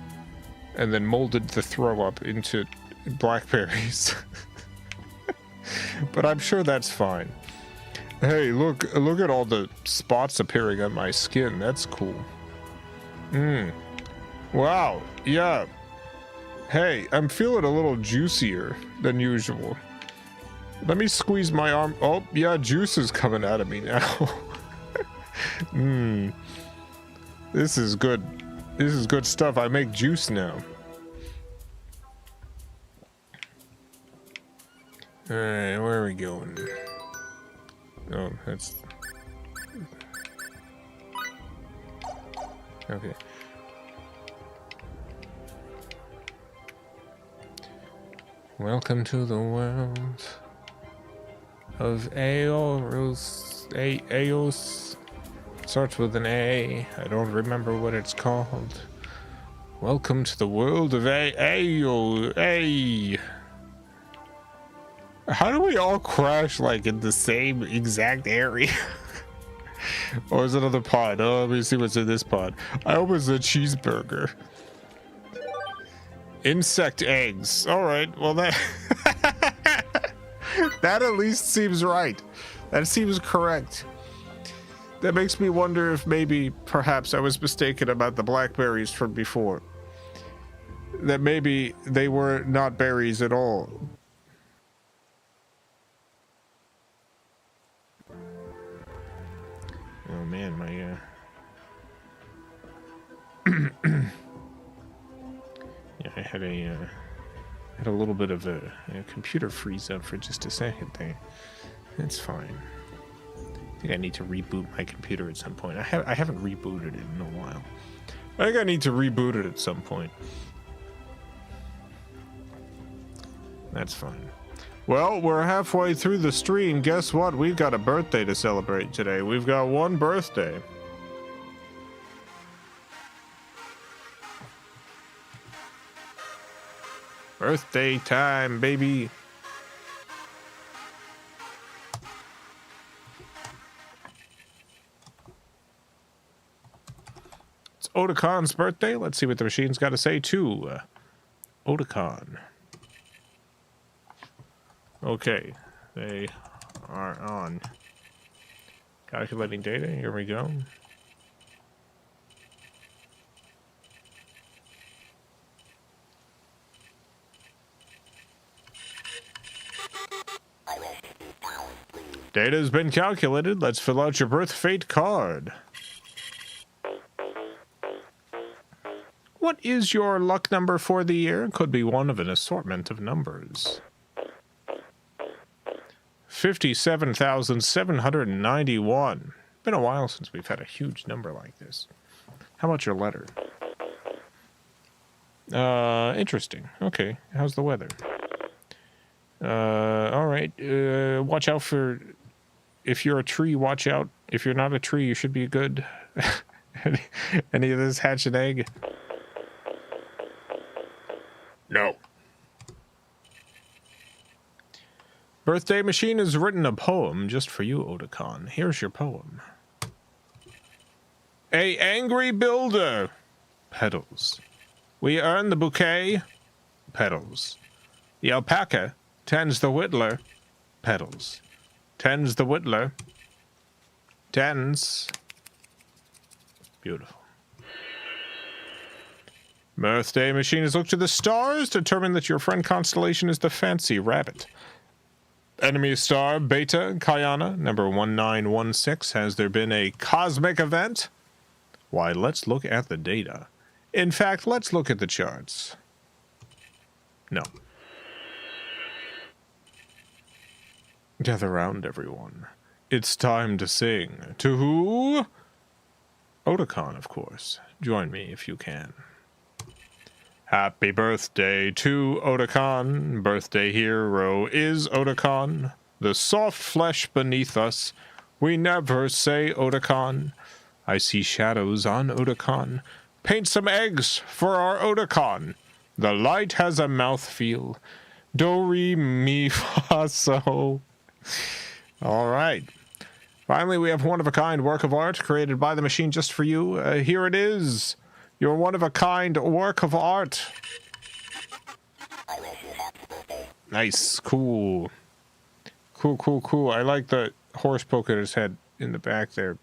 and then molded the throw up into blackberries. But I'm sure that's fine. Hey, look at all the spots appearing on my skin. That's cool. Wow, yeah. Hey, I'm feeling a little juicier than usual. Let me squeeze my arm. Oh, yeah, juice is coming out of me now. This is good. This is good stuff. I make juice now. Alright, where are we going? Oh, that's... Okay. Welcome to the world of Eos. Eos. Starts with an A. I don't remember what it's called. Welcome to the world of Eos. How do we all crash like in the same exact area? Or is it another pod? Oh, let me see what's in this pod. I hope it's a cheeseburger. Insect eggs. All right. Well, that that at least seems right. That seems correct. That makes me wonder if maybe, perhaps, I was mistaken about the blackberries from before. That maybe they were not berries at all. Oh man, my yeah, I had a little bit of a computer freeze up for just a second there. It's fine. I think I need to reboot my computer at some point. I haven't rebooted it in a while. I think I need to reboot it at some point. That's fine. Well, we're halfway through the stream. Guess what? We've got a birthday to celebrate today. We've got one birthday. Birthday time, baby. It's Otacon's birthday. Let's see what the machine's got to say to Otacon. Okay, they are on. Calculating data, here we go. Data has been calculated. Let's fill out your birth fate card. What is your luck number for the year? Could be one of an assortment of numbers. 57,791. Been a while since we've had a huge number like this. How about your letter? Interesting. Okay, how's the weather? Alright, watch out for... If you're a tree, watch out. If you're not a tree, you should be good. Any of this hatch an egg? No. Birthday Machine has written a poem just for you, Otakon. Here's your poem. A angry builder. Petals. We earn the bouquet. Petals. The alpaca tends the whittler. Petals. Tends the whittler. Tends. Beautiful. Birthday Machine has looked to the stars, determined that your friend constellation is the Fancy Rabbit. Enemy star Beta Kayana, number 1916. Has there been a cosmic event? Why, let's look at the data. In fact, let's look at the charts. No. Gather round, everyone. It's time to sing. To who? Otakon, of course. Join me if you can. Happy birthday to Otakon. Birthday hero is Otakon. The soft flesh beneath us. We never say Otakon. I see shadows on Otakon. Paint some eggs for our Otakon. The light has a mouthfeel. Do, re, mi, fa, so. All right. Finally, we have one-of-a-kind work of art created by the machine just for you. Here it is. Your one-of-a-kind work of art. Nice. Cool. Cool, cool, cool. I like the horse poking his head in the back there.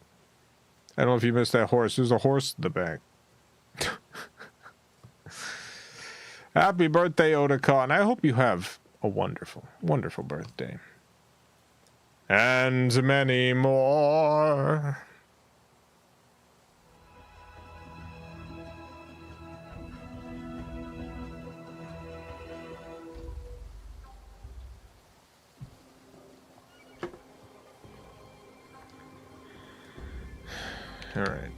I don't know if you missed that horse. There's a horse in the back. Happy birthday, Otakon. I hope you have a wonderful, wonderful birthday. And many more. All right.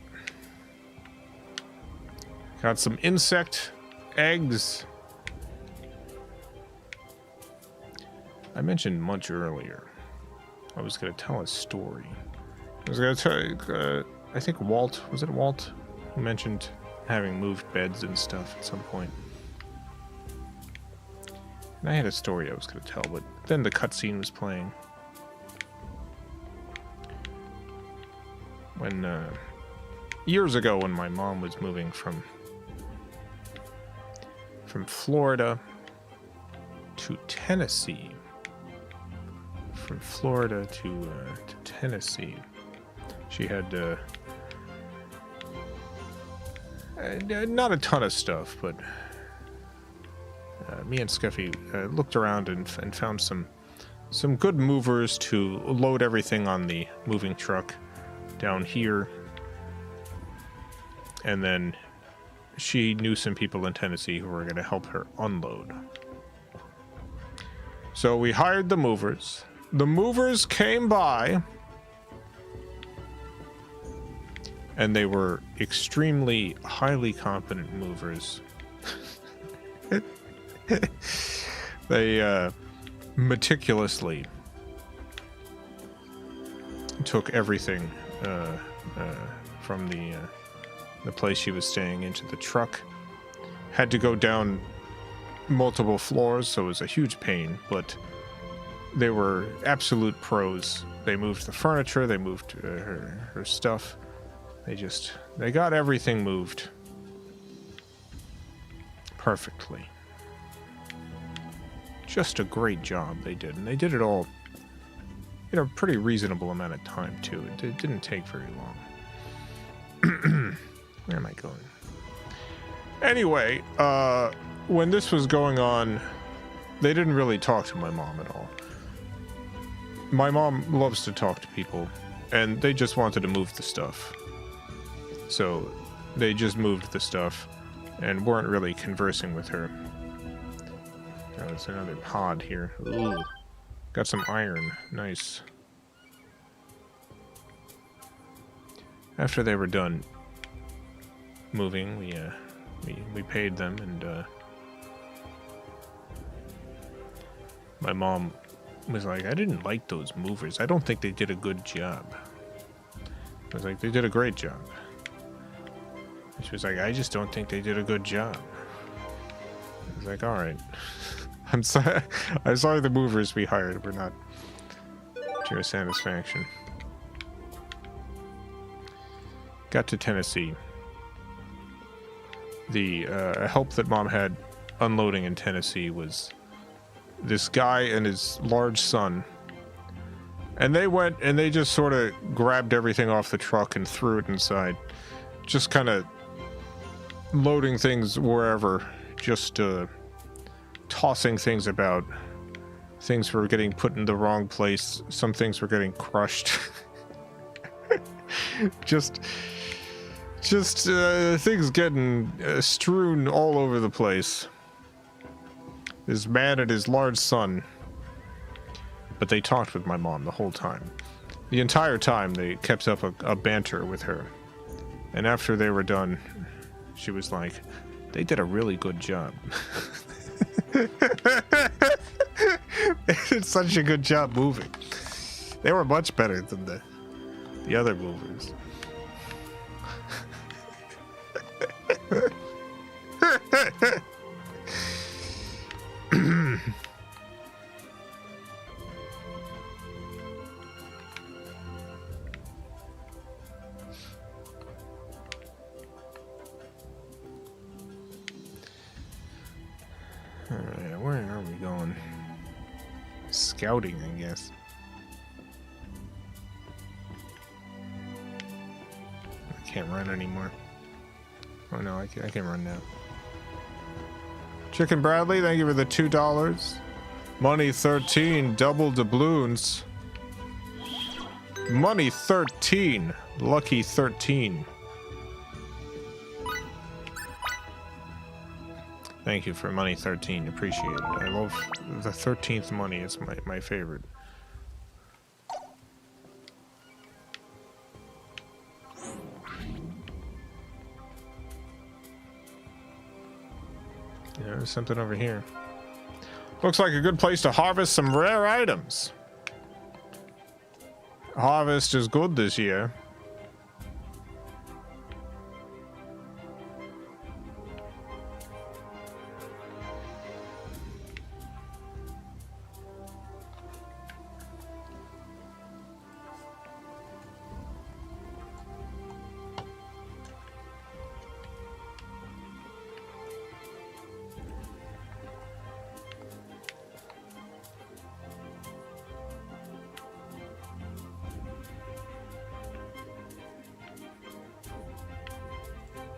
Got some insect eggs. I mentioned much earlier. I was going to tell a story. I was going to tell, I think Walt, was it Walt, who mentioned having moved beds and stuff at some point. And I had a story I was going to tell, but then the cutscene was playing. When, years ago when my mom was moving from Florida to Tennessee, from Florida to Tennessee, she had not a ton of stuff, but me and Scuffy looked around and found some good movers to load everything on the moving truck down here, and then she knew some people in Tennessee who were going to help her unload. So we hired the movers. The movers came by, and they were extremely highly competent movers. They meticulously took everything from the place she was staying into the truck. Had to go down multiple floors, so it was a huge pain, but they were absolute pros. They moved the furniture, they moved her stuff. They got everything moved perfectly. Just a great job they did, and they did it all in a pretty reasonable amount of time too. It didn't take very long. Where am I going? Anyway, when this was going on, they didn't really talk to my mom at all. My mom loves to talk to people, and they just wanted to move the stuff. So they just moved the stuff, and weren't really conversing with her. Oh, there's another pod here. Ooh. Got some iron. Nice. After they were done moving, we paid them, and my mom was like, I didn't like those movers. I don't think they did a good job. I was like, they did a great job. And she was like, I just don't think they did a good job. I was like, alright. I'm sorry the movers we hired were not to your satisfaction. Got to Tennessee. The help that Mom had unloading in Tennessee was this guy and his large son. And they went and they just sort of grabbed everything off the truck and threw it inside. Just kind of loading things wherever. Just tossing things about. Things were getting put in the wrong place. Some things were getting crushed. just things getting strewn all over the place. This man and his large son. But they talked with my mom the whole time. The entire time they kept up a banter with her. And after they were done, she was like, they did a really good job. They did such a good job moving. They were much better than the other movers. Alright, where are we going? Scouting, I guess. I can't run anymore. Oh no, I can run now. Chicken Bradley, thank you for the $2. Money 13, double doubloons. Money 13, lucky 13. Thank you for money 13, appreciate it. I love the 13th money, it's my favorite. Yeah, there's something over here. Looks like a good place to harvest some rare items. Harvest is good this year.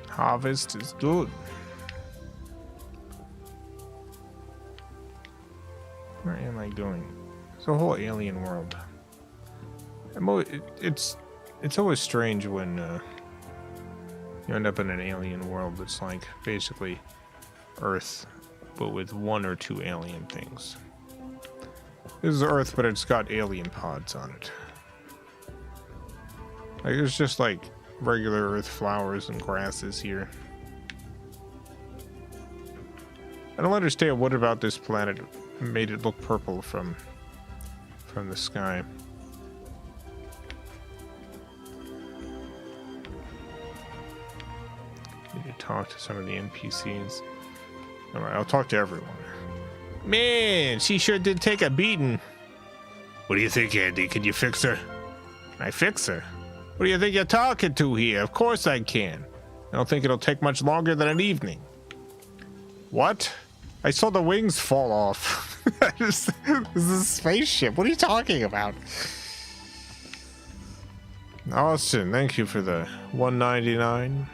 Harvest is good. Where am I going? It's a whole alien world. It's always strange when you end up in an alien world that's like basically Earth, but with one or two alien things. This is Earth, but it's got alien pods on it. Like it's just like regular Earth flowers and grasses here. I don't understand what about this planet made it look purple from the sky. Need to talk to some of the NPCs. Alright, I'll talk to everyone. Man, she sure did take a beating. What do you think, Andy? Can you fix her? I fix her? What do you think you're talking to here? Of course I can. I don't think it'll take much longer than an evening. What? I saw the wings fall off. This is a spaceship. What are you talking about? Austin, thank you for the $1.99.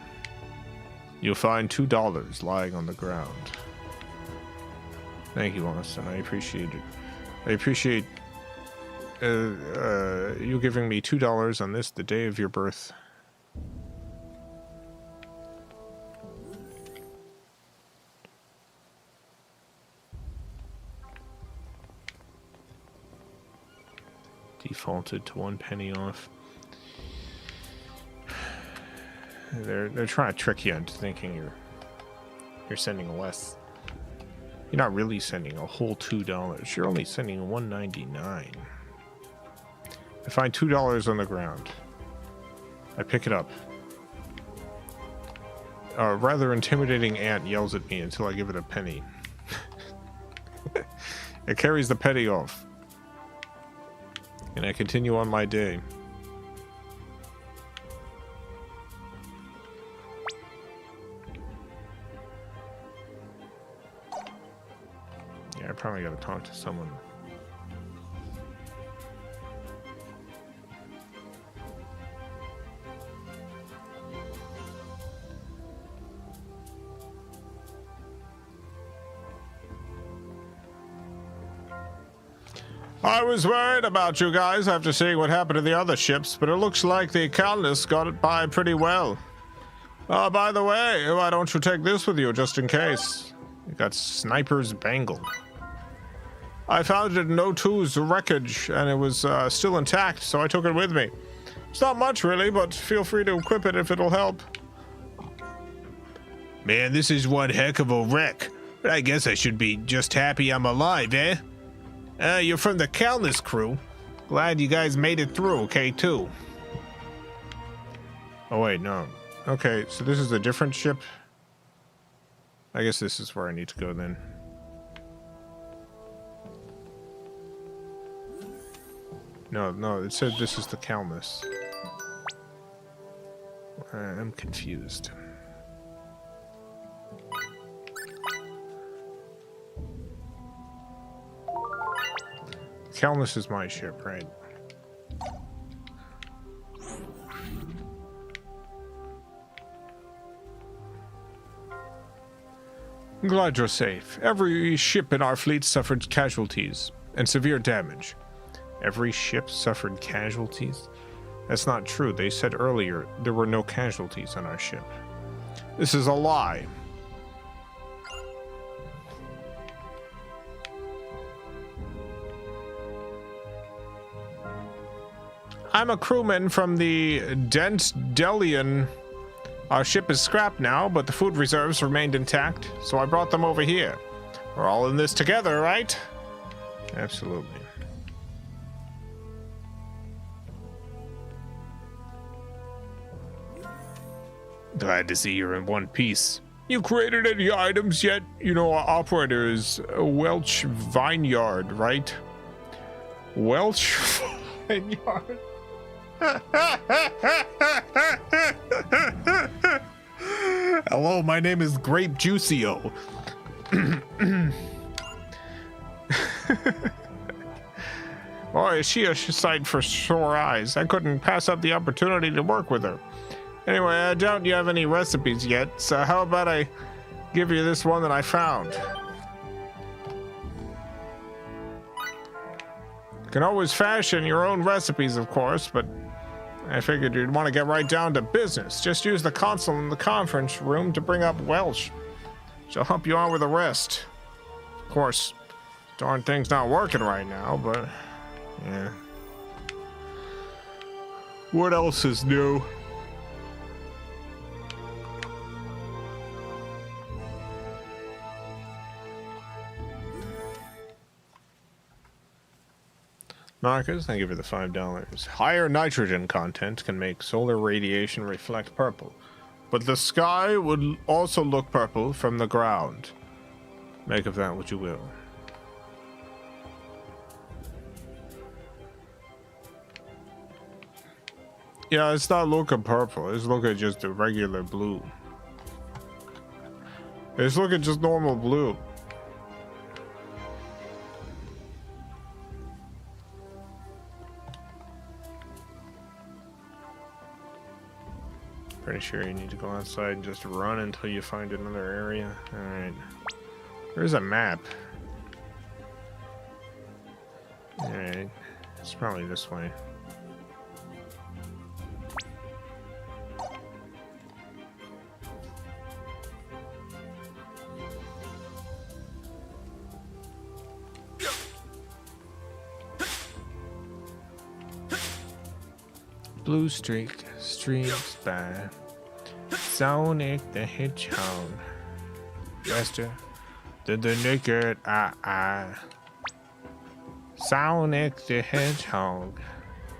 You'll find $2 lying on the ground. Thank you, Austin. I appreciate it. I appreciate you giving me $2 on this, the day of your birth. Defaulted to 1 penny off. They're trying to trick you into thinking you're sending less. You're not really sending a whole $2. You're only sending $1.99. I find $2 on the ground. I pick it up. A rather intimidating ant yells at me until I give it a penny. It carries the penny off. And I continue on my day. Yeah, I probably gotta talk to someone. I was worried about you guys after seeing what happened to the other ships, but it looks like the Calnus got it by pretty well. Oh, by the way, why don't you take this with you just in case? You got Sniper's Bangle. I found it in O2's wreckage, and it was still intact, so I took it with me. It's not much, really, but feel free to equip it if it'll help. Man, this is one heck of a wreck. But I guess I should be just happy I'm alive, eh? You're from the Calnus crew. Glad you guys made it through, K2. Oh, wait, no. Okay, so this is a different ship. I guess this is where I need to go then. No, it said this is the Calnus. I'm confused. Calnus is my ship, right? I'm glad you're safe. Every ship in our fleet suffered casualties and severe damage. Every ship suffered casualties? That's not true. They said earlier there were no casualties on our ship. This is a lie. I'm a crewman from the Dentdelian. Our ship is scrapped now, but the food reserves remained intact, so I brought them over here. We're all in this together, right? Absolutely. Glad to see you're in one piece. You created any items yet? You know, our operator is Welch Vineyard, right? Welch Vineyard? Hello, my name is Grape Juicio. Boy, is she a sight for sore eyes. I couldn't pass up the opportunity to work with her. Anyway, I doubt you have any recipes yet, so how about I give you this one that I found? You can always fashion your own recipes, of course, but I figured you'd want to get right down to business. Just use the console in the conference room to bring up Welsh. She'll help you out with the rest. Of course, darn thing's not working right now, but yeah. What else is new? Marcus, thank you for the $5. Higher nitrogen content can make solar radiation reflect purple, but the sky would also look purple from the ground. Make of that what you will. Yeah, it's not looking purple. It's looking just a regular blue. It's looking just normal blue. Pretty sure you need to go outside and just run until you find another area. Alright. There's a map. Alright. It's probably this way. blue streak streaks by. Sonic the Hedgehog. Faster than the naked eye. Sonic the Hedgehog.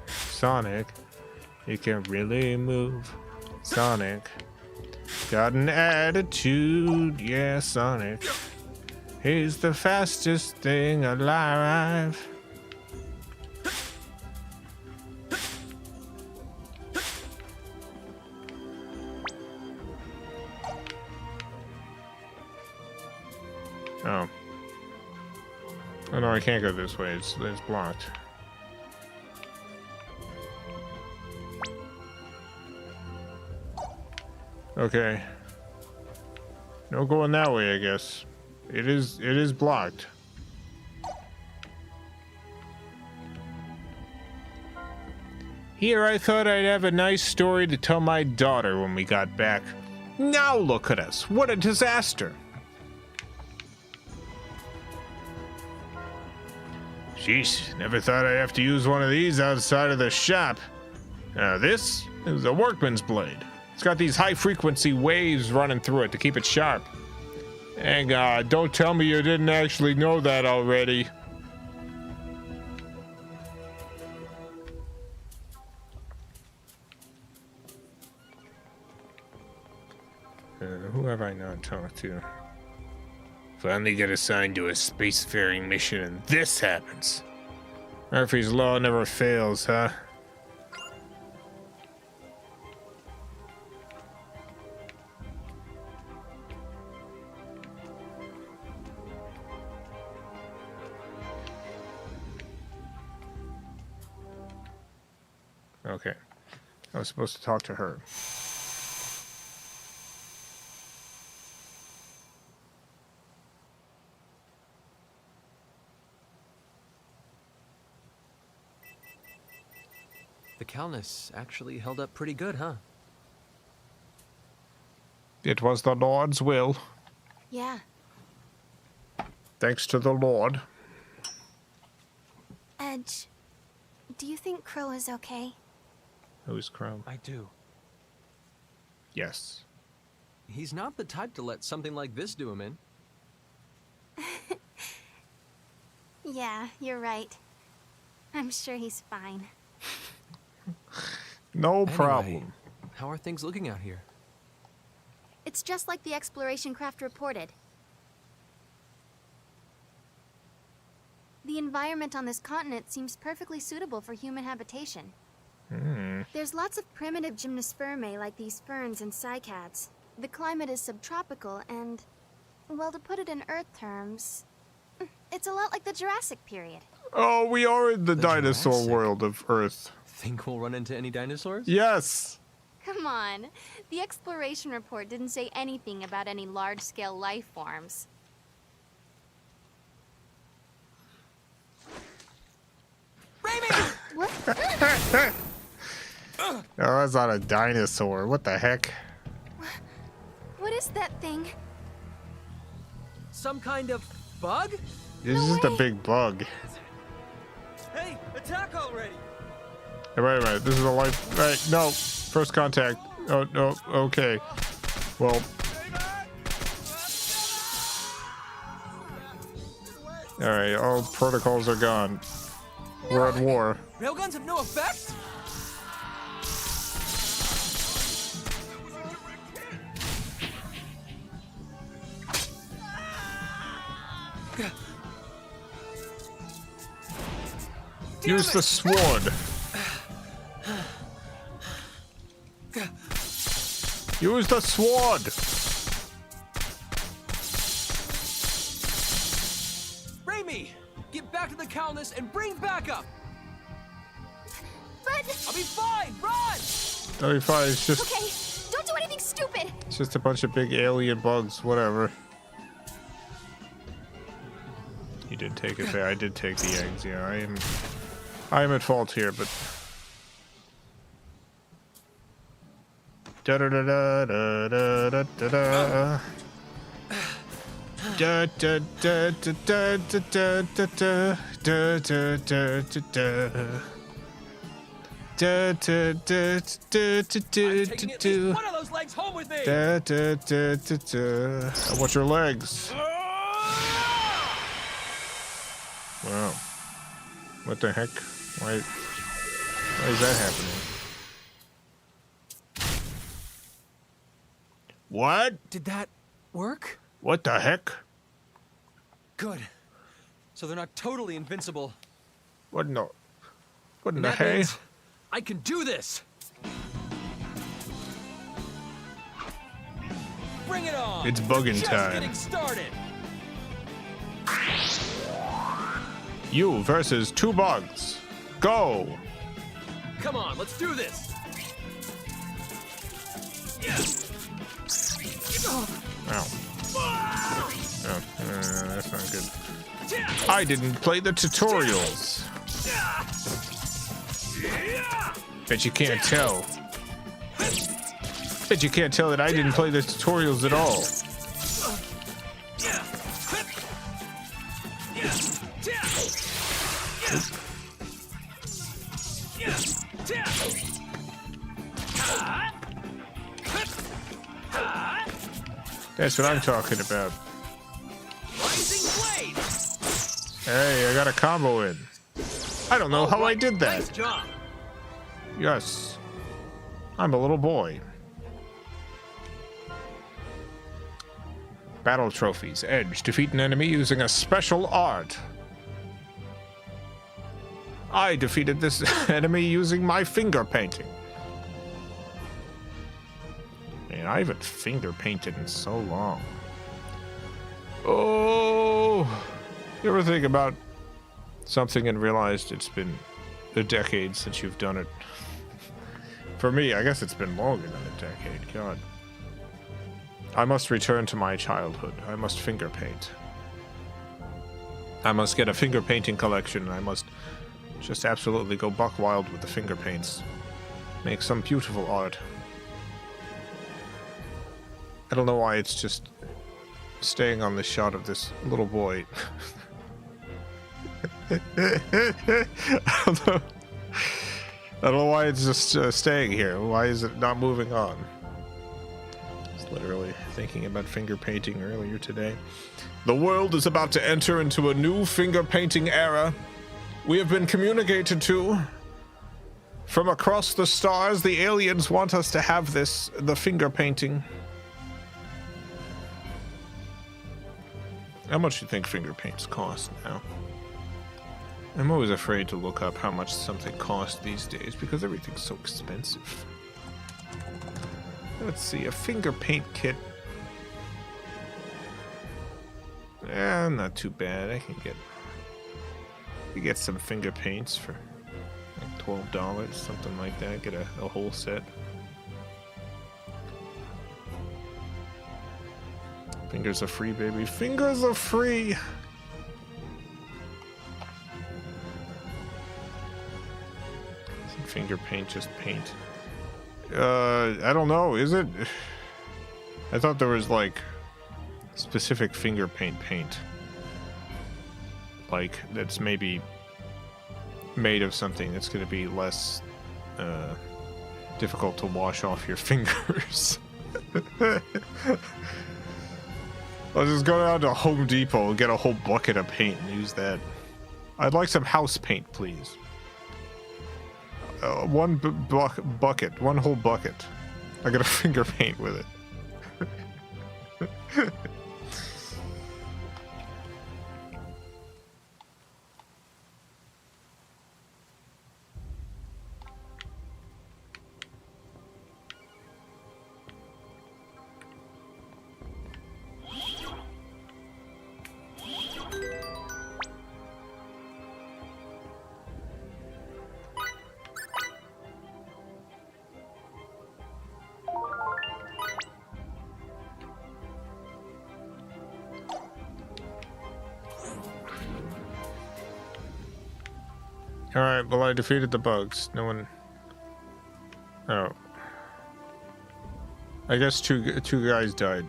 Sonic, he can really move. Sonic, got an attitude. Yeah, Sonic. He's the fastest thing alive. Oh. Oh no, I can't go this way. It's blocked. Okay. No going that way, I guess. It is blocked. Here, I thought I'd have a nice story to tell my daughter when we got back. Now look at us. What a disaster. Sheesh, never thought I'd have to use one of these outside of the shop. This is a workman's blade. It's got these high-frequency waves running through it to keep it sharp. Hang on, don't tell me you didn't actually know that already. Who have I not talked to? Finally get assigned to a spacefaring mission and this happens. Murphy's Law never fails, huh? Okay. I was supposed to talk to her. The Calnus actually held up pretty good, huh? It was the Lord's will. Yeah. Thanks to the Lord. Edge, do you think Crow is okay? Who's Crow? I do. Yes. He's not the type to let something like this do him in. Yeah, you're right. I'm sure he's fine. No problem. Anyway, how are things looking out here? It's just like the exploration craft reported. The environment on this continent seems perfectly suitable for human habitation. There's lots of primitive gymnospermae like these ferns and cycads. The climate is subtropical and, well, to put it in Earth terms, it's a lot like the Jurassic period. Oh, we are in the dinosaur Jurassic? world of Earth. Think we'll run into any dinosaurs? Yes. Come on. The exploration report didn't say anything about any large-scale life forms. What? Oh, that's not a dinosaur. What the heck? What is that thing? Some kind of bug? This is just a big bug. Hey, attack already! Hey, wait a minute. This is a life. Right, no. First contact. Oh, no. Okay. Well. Alright, all protocols are gone. We're at war. Railguns have no effect? Use the sword. Use the sword. Raimi, get back to the Calnus and bring backup. But I'll be fine. Run! That'll be fine. It's just. okay, don't do anything stupid. It's just a bunch of big alien bugs. Whatever. You did take it there. I did take the eggs. Yeah, I am at fault here, but. Da da da da da da da da da. Da da da da da da da da da da da da da. Da, da, da, da, da, da, Taking at da, least one of those legs home with me. da, da, da, da, da. I want your legs. Wow. What the heck? Why is that happening? What? Did that work? What the heck? Good. So they're not totally invincible. What in the... What in And the that hey? means I can do this. Bring it on. It's bugging Just time. getting started. You versus 2 bugs. Go! Come on, let's do this. Ow. Oh, that's not good. I didn't play the tutorials. Bet you can't tell. Bet you can't tell that I didn't play the tutorials at all. That's what I'm talking about. Hey, I got a combo in. I don't know how I did that. Nice job. Yes. I'm a little boy. Battle trophies. Edge. Defeat an enemy using a special art. I defeated this enemy using my finger painting. Man, I haven't finger painted in so long. Oh, you ever think about something and realized it's been a decade since you've done it? For me, I guess it's been longer than a decade. God. I must return to my childhood. I must finger paint. I must get a finger painting collection, and I must just absolutely go buck wild with the finger paints. Make some beautiful art. I don't know why it's just staying on the shot of this little boy. I don't know why it's just staying here. Why is it not moving on? I was literally thinking about finger painting earlier today. The world is about to enter into a new finger painting era. We have been communicated to. From across the stars, the aliens want us to have this, the finger painting. How much do you think finger paints cost now? I'm always afraid to look up how much something costs these days because everything's so expensive. Let's see, a finger paint kit. Eh, not too bad. I can get some finger paints for like $12, something like that. Get a whole set. Fingers are free, baby. Fingers are free! Isn't finger paint just paint? I don't know, is it? I thought there was, like, specific finger paint. Like, that's maybe made of something that's gonna be less, difficult to wash off your fingers. I'll just go down to Home Depot and get a whole bucket of paint and use that. I'd like some house paint, please. One bucket, one whole bucket. I got a finger paint with it. Alright, well I defeated the bugs. No one... Oh. I guess two guys died.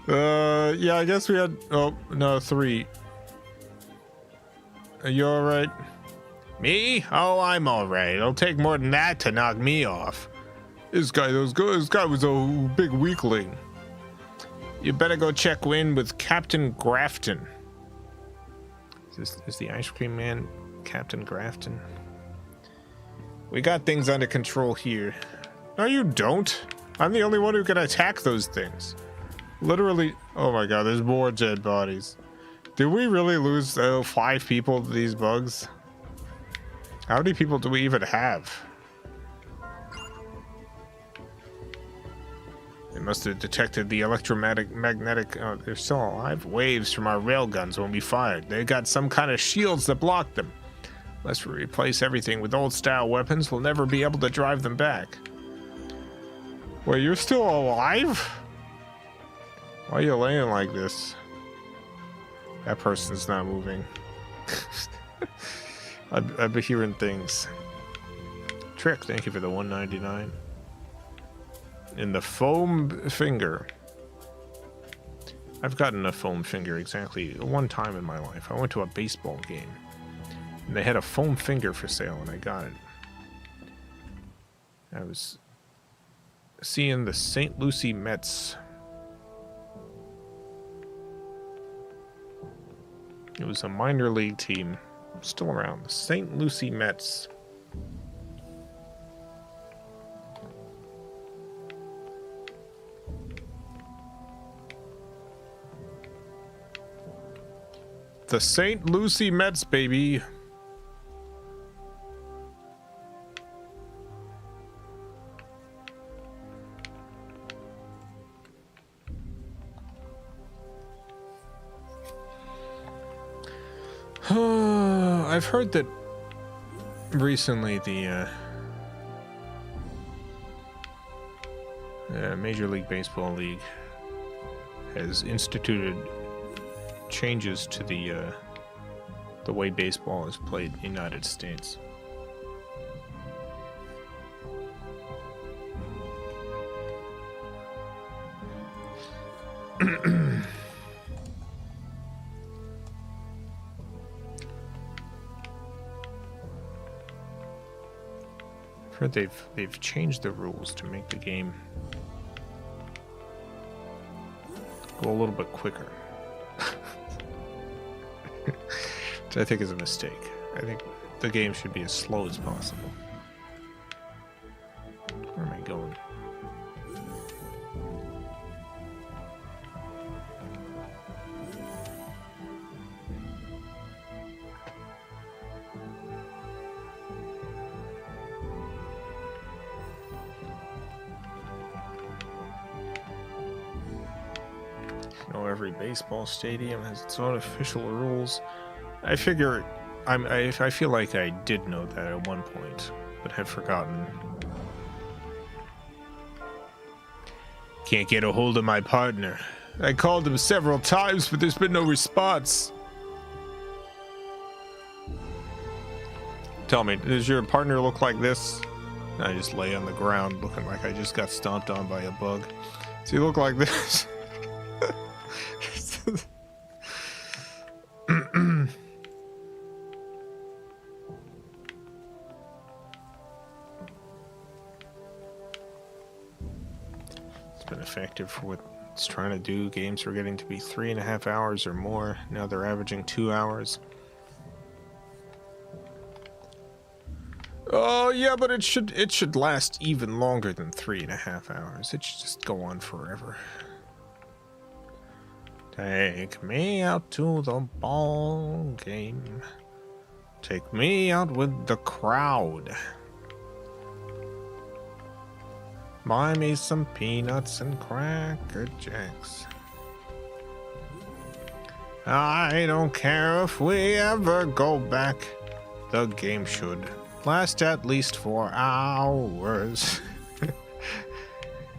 Yeah, I guess we had... Oh, no, 3. Are you alright? Me? Oh, I'm alright. It'll take more than that to knock me off. This guy was a big weakling. You better go check in with Captain Grafton. Is the ice cream man Captain Grafton? We got things under control here. No, you don't. I'm the only one who can attack those things. Literally. Oh my god, there's more dead bodies. Did we really lose 5 people to these bugs? How many people do we even have? They must have detected the magnetic. Oh, they're still alive. Waves from our railguns when we fired. They got some kind of shields that block them. Unless we replace everything with old-style weapons, we'll never be able to drive them back. Wait, you're still alive? Why are you laying like this? That person's not moving. I've been hearing things. Trick, thank you for the 199. In the foam finger. I've gotten a foam finger exactly one time in my life. I went to a baseball game. And they had a foam finger for sale, and I got it. I was seeing the St. Lucie Mets. It was a minor league team. Still around. The St. Lucie Mets. The St. Lucie Mets, baby. I've heard that recently the Major League Baseball League has instituted changes to the way baseball is played in the United States. I've heard they've changed the rules to make the game go a little bit quicker. Which I think is a mistake. I think the game should be as slow as possible. Where am I going? Every baseball stadium has its own official rules. I figure I feel like I did know that at one point, but have forgotten. Can't get a hold of my partner. I called him several times, but there's been no response. Tell me, does your partner look like this? I just lay on the ground looking like I just got stomped on by a bug. Does he look like this? It's been effective for what it's trying to do. Games were getting to be 3.5 hours or more. Now they're averaging 2 hours. Oh yeah, but it should last even longer than 3.5 hours. It should just go on forever. Take me out to the ball game. Take me out with the crowd. Buy me some peanuts and Cracker Jacks. I don't care if we ever go back. The game should last at least 4 hours.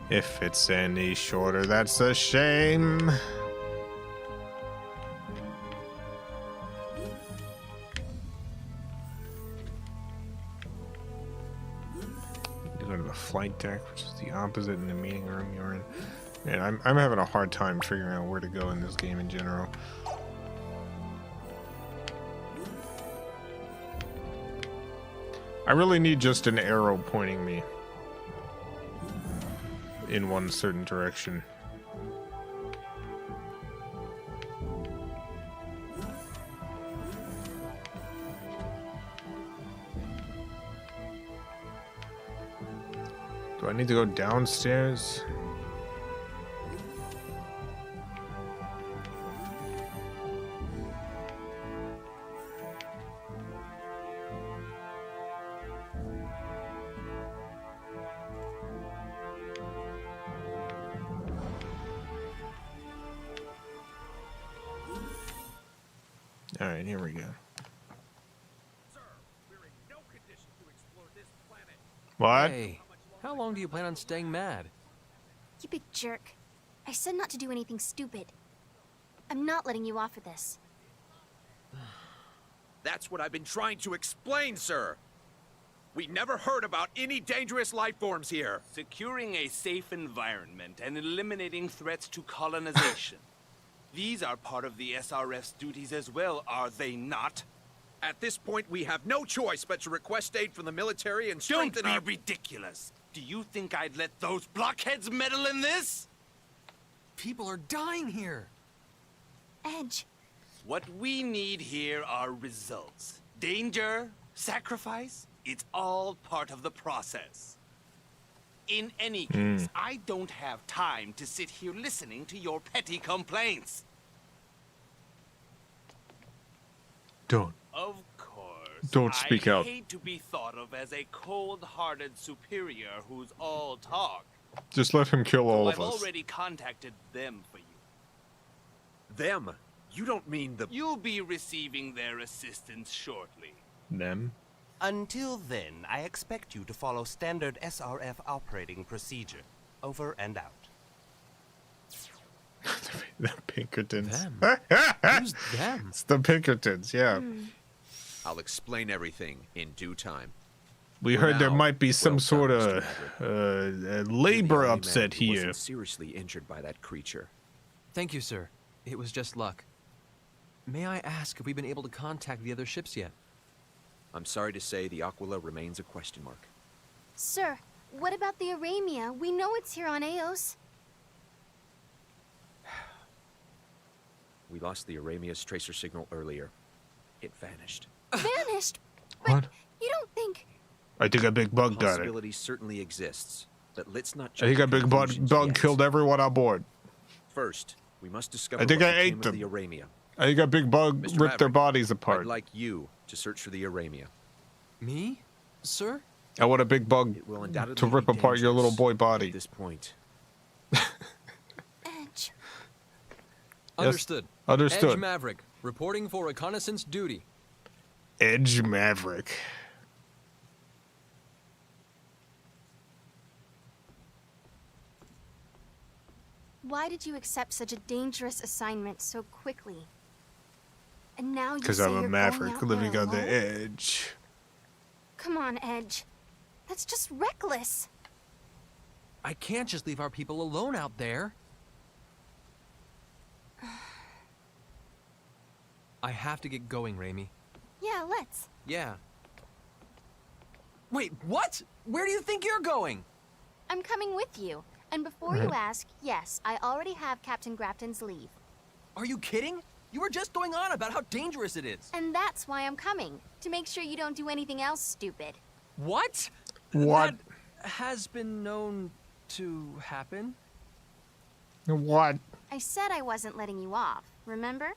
If it's any shorter, that's a shame. Go to the flight deck, which is the opposite in the meeting room you're in. And I'm having a hard time figuring out where to go in this game in general. I really need just an arrow pointing me in one certain direction. Do I need to go downstairs? All right, here we go. What? Hey, how long do you plan on staying mad? You big jerk. I said not to do anything stupid. I'm not letting you off with this. That's what I've been trying to explain, sir. We never heard about any dangerous life forms here. Securing a safe environment and eliminating threats to colonization. These are part of the SRF's duties as well, are they not? At this point, we have no choice but to request aid from the military and Don't strengthen be our... ridiculous. Do you think I'd let those blockheads meddle in this? People are dying here. Edge. What we need here are results. Danger, sacrifice, it's all part of the process. In any case, I don't have time to sit here listening to your petty complaints. Don't. Of course. Don't speak out. I hate to be thought of as a cold-hearted superior who's all talk. Just let him kill all of I've us. already contacted them for you. Them? You don't mean the... You'll be receiving their assistance shortly. Them? Until then, I expect you to follow standard SRF operating procedure. Over and out. The Pinkertons. Them? Who's them? It's the Pinkertons, yeah. I'll explain everything in due time. We For heard there now, might be some well sort done, of Mr. Maverick. labor You're the only upset man who here. wasn't seriously injured by that creature. Thank you, sir. It was just luck. May I ask if we've been able to contact the other ships yet? I'm sorry to say the Aquila remains a question mark. Sir, what about the Aramia? We know it's here on Eos. We lost the Aramia's tracer signal earlier. It vanished. Vanished? What? You don't think... I think a big bug got it. Possibility certainly exists, but let's not I think a jump to big conclusions bug yet. killed everyone on board. First, we must discover I think what I became ate of them. the Aramia. I think a big bug Mr. ripped their Maverick, bodies apart. I'd like you to search for the Aramia. Me? Sir? I want a big bug It will undoubtedly to rip be apart your little dangerous boy At body. this point. Edge. Understood. Understood. Edge Maverick, reporting for reconnaissance duty. Edge Maverick. Why did you accept such a dangerous assignment so quickly? And now you Because say I'm a you're maverick going out living there on the alone? edge. Come on, Edge. That's just reckless. I can't just leave our people alone out there. I have to get going, Raimi. Yeah, let's. Yeah. Wait, what? Where do you think you're going? I'm coming with you. And before you ask, yes, I already have Captain Grafton's leave. Are you kidding? You were just going on about how dangerous it is. And that's why I'm coming. To make sure you don't do anything else stupid. What? What? That has been known to happen. What? I said I wasn't letting you off, remember?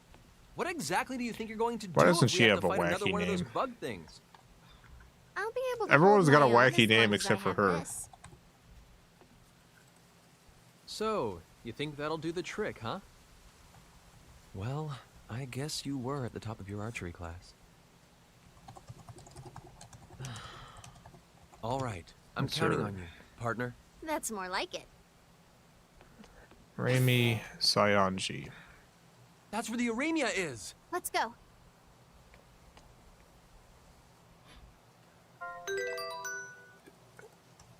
What exactly do you think you're going to Why do doesn't if we she have to have a fight another wacky one of those name? bug things? I'll be able to Everyone's hold got a my own wacky as name long as except I for have her. this. So, you think that'll do the trick, huh? Well, I guess you were at the top of your archery class. All right, I'm Yes, counting sir. on you, partner. That's more like it. Raimi Sayanji. That's where the Aramia is. Let's go.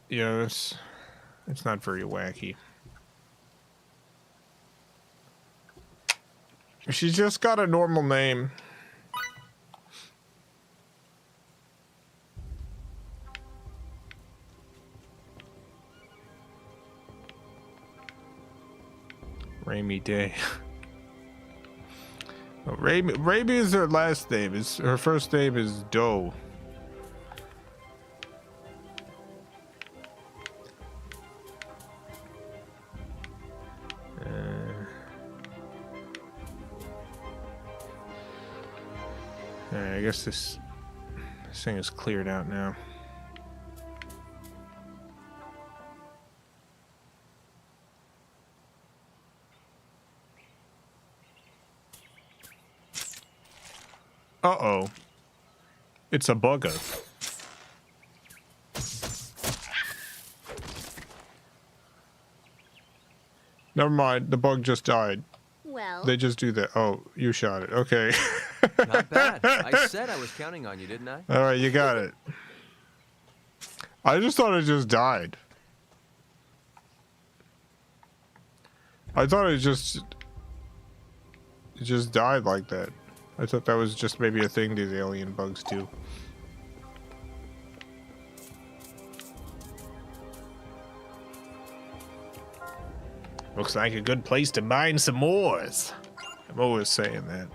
Yes. It's not very wacky. She's just got a normal name. Rainy Day. Oh, Raimi is her last name. Her first name is Doe. I guess this thing is cleared out now. Uh-oh. It's a bugger. Never mind, the bug just died. Well, they just do that. Oh, you shot it. Okay. Not bad. I said I was counting on you, didn't I? All right, you got it. I just thought it just died. I thought it just died like that. I thought that was just maybe a thing these alien bugs do. Looks like a good place to mine some ores. I'm always saying that.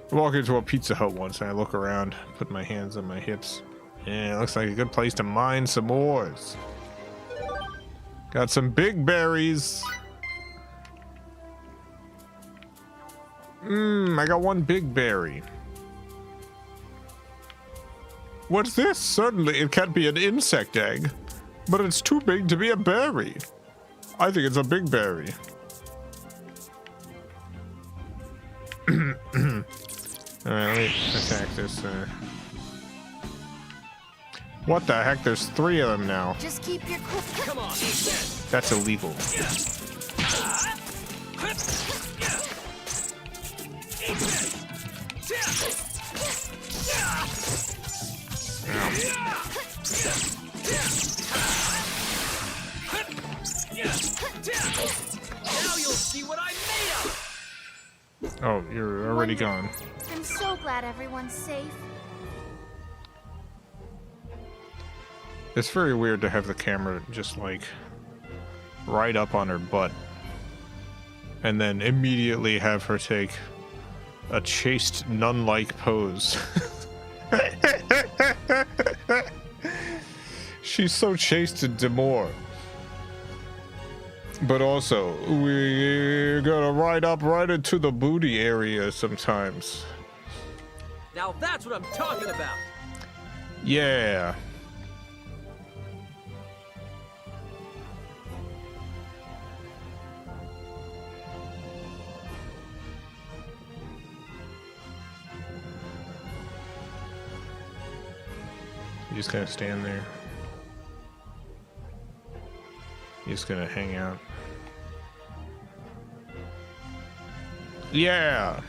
I walk into a Pizza Hut once and I look around, put my hands on my hips. Yeah, looks like a good place to mine some ores. Got some big berries. I got one big berry. What's this? Certainly it can't be an insect egg, but it's too big to be a berry. I think it's a big berry. Alright, let me attack this. What the heck? There's 3 of them now. just keep your cool. Come on, eat this. That's illegal. Eat this. Now you'll see what I'm made of. Oh, you're already gone. I'm so glad everyone's safe. It's very weird to have the camera just like right up on her butt and then immediately have her take a chaste nun-like pose. She's so chaste and demure. But also, we're gonna ride up right into the booty area sometimes. Now that's what I'm talking about. Yeah. You just gotta stand there. You're just gonna hang out. Yeah!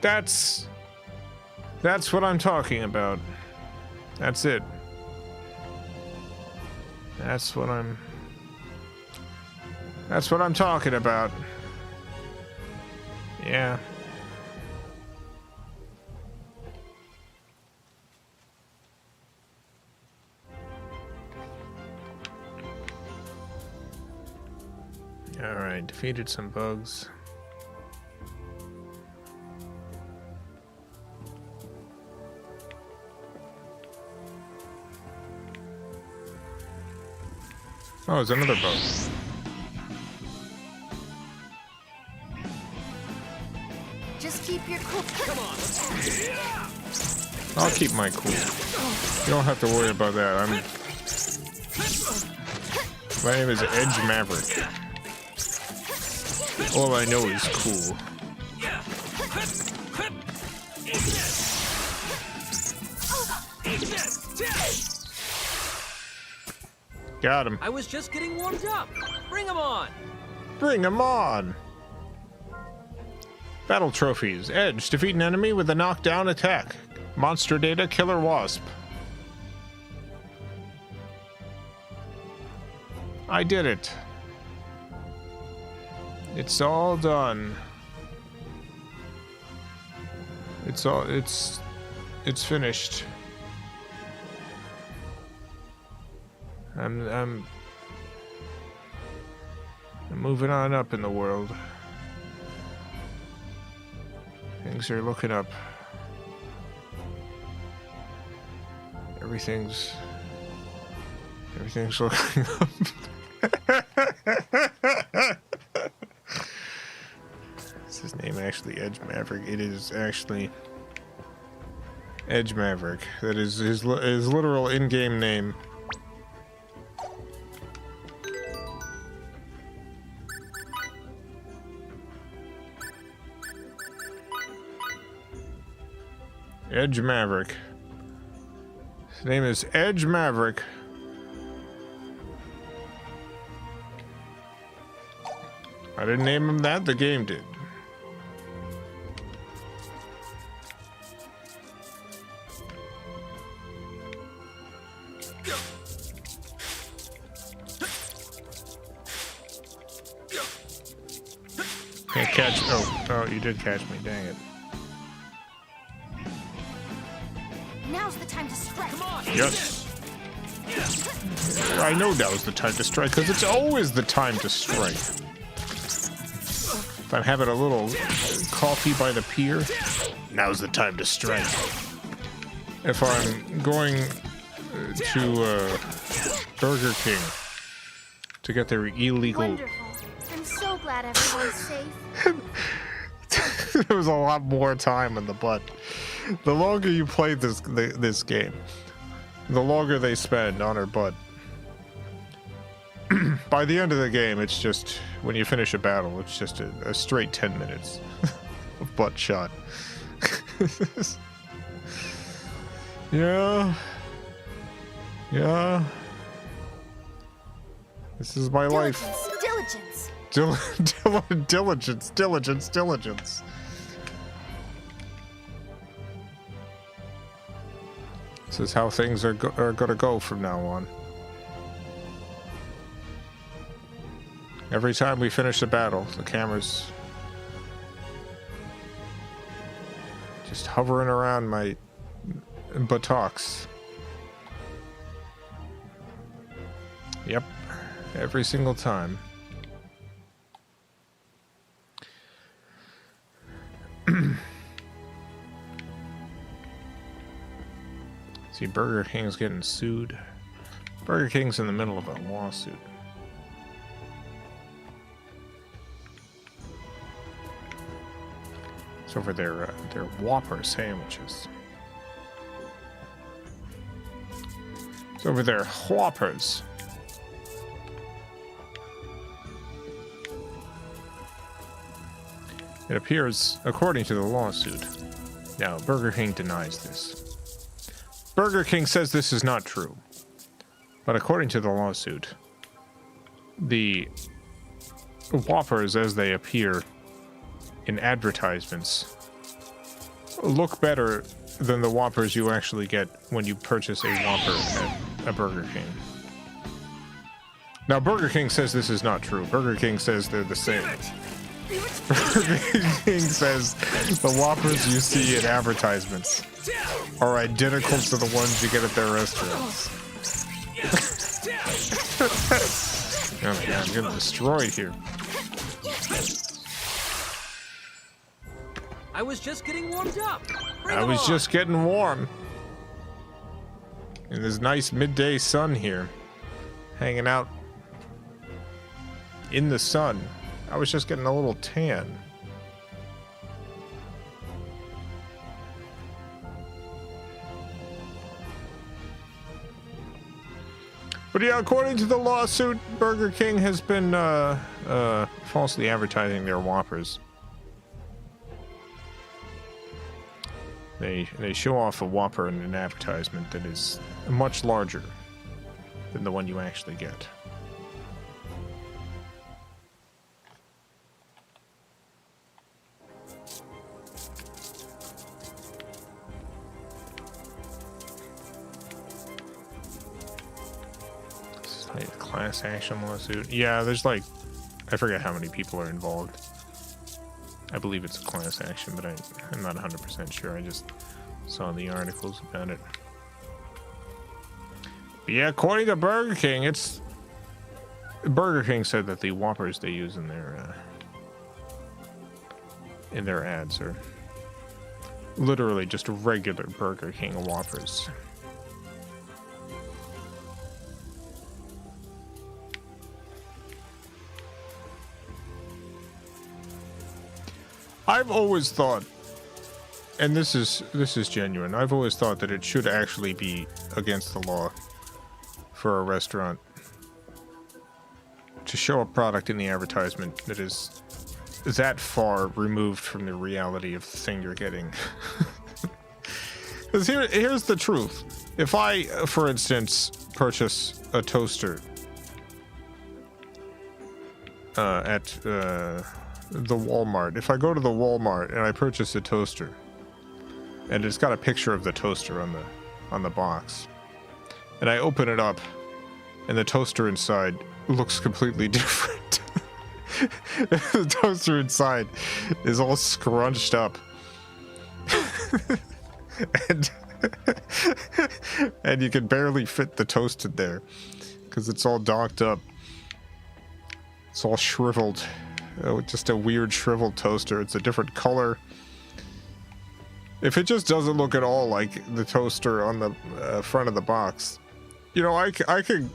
That's what I'm talking about. That's it. That's what I'm talking about. Yeah. Alright, defeated some bugs. Oh, there's another bug. Just keep your cool. Come on. I'll keep my cool. You don't have to worry about that. My name is Edge Maverick. All I know is cool. Got him. I was just getting warmed up. Bring him on. Bring him on. Battle trophies. Edge. Defeat an enemy with a knockdown attack. Monster data. Killer wasp. I did it. It's all done. It's finished. I'm moving on up in the world. Things are looking up. Everything's looking up. Is his name actually Edge Maverick? It is actually Edge Maverick. That is his literal in-game name. Edge Maverick. His name is Edge Maverick. I didn't name him that, the game did. Can't catch. Oh, you did catch me, dang it. Now's the time to strike. Come on. Yes. I know now's the time to strike, because it's always the time to strike. If I'm having a little coffee by the pier, now's the time to strike. If I'm going to Burger King to get their illegal... Wonderful. I'm so glad everyone's safe. There was a lot more time in the butt. The longer you play this game, the longer they spend on her butt. By the end of the game, it's just, when you finish a battle, it's just a straight 10 minutes of butt shot. Yeah. Yeah. This is my life. Diligence. Diligence. This is how things are gonna go from now on. Every time we finish a battle, the camera's just hovering around my buttocks. Yep, every single time. See, Burger King's getting sued. Burger King's in the middle of a lawsuit. It's over their Whopper sandwiches. It's over their Whoppers. It appears, according to the lawsuit. Now, Burger King denies this. Burger King says this is not true. But according to the lawsuit, the Whoppers as they appear in advertisements look better than the Whoppers you actually get when you purchase a Whopper at a Burger King. Now, Burger King says this is not true. Burger King says they're the same. Burger King says the Whoppers you see in advertisements are identical to the ones you get at their restaurants. Oh my god, I'm getting destroyed here. I was just getting warmed up. I was just getting warm. In this nice midday sun here. Hanging out in the sun. I was just getting a little tan. But yeah, according to the lawsuit, Burger King has been falsely advertising their Whoppers. They show off a Whopper in an advertisement that is much larger than the one you actually get. This is like a class action lawsuit. Yeah, there's like, I forget how many people are involved. I believe it's a class action, but I'm not 100% sure. I just saw the articles about it. But yeah, according to Burger King, it's Burger King said that the Whoppers they use in their ads are literally just regular Burger King Whoppers. I've always thought, and this is genuine, I've always thought that it should actually be against the law for a restaurant to show a product in the advertisement that is that far removed from the reality of the thing you're getting. Because here's the truth. If I, for instance, purchase a toaster at the Walmart, if I go to the Walmart and I purchase a toaster, and it's got a picture of the toaster on the box, and I open it up, and the toaster inside looks completely different. The toaster inside is all scrunched up. and you can barely fit the toast in there because it's all docked up. It's all shriveled. Just a weird shriveled toaster. It's a different color. If it just doesn't look at all like the toaster on the front of the box, you know, I could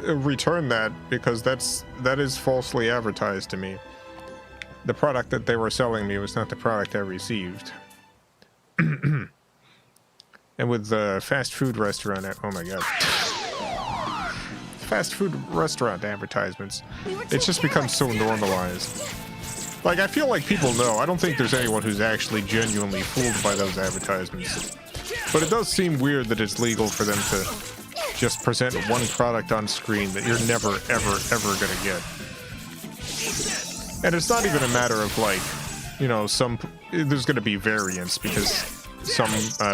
return that because that is falsely advertised to me. The product that they were selling me was not the product I received. And with the fast food restaurant, oh my god, fast food restaurant advertisements, it's just become so normalized. Like, I feel like people know. I don't think there's anyone who's actually genuinely fooled by those advertisements. But it does seem weird that it's legal for them to just present one product on screen that you're never, ever, ever gonna get. And it's not even a matter of, like, you know, there's gonna be variance because some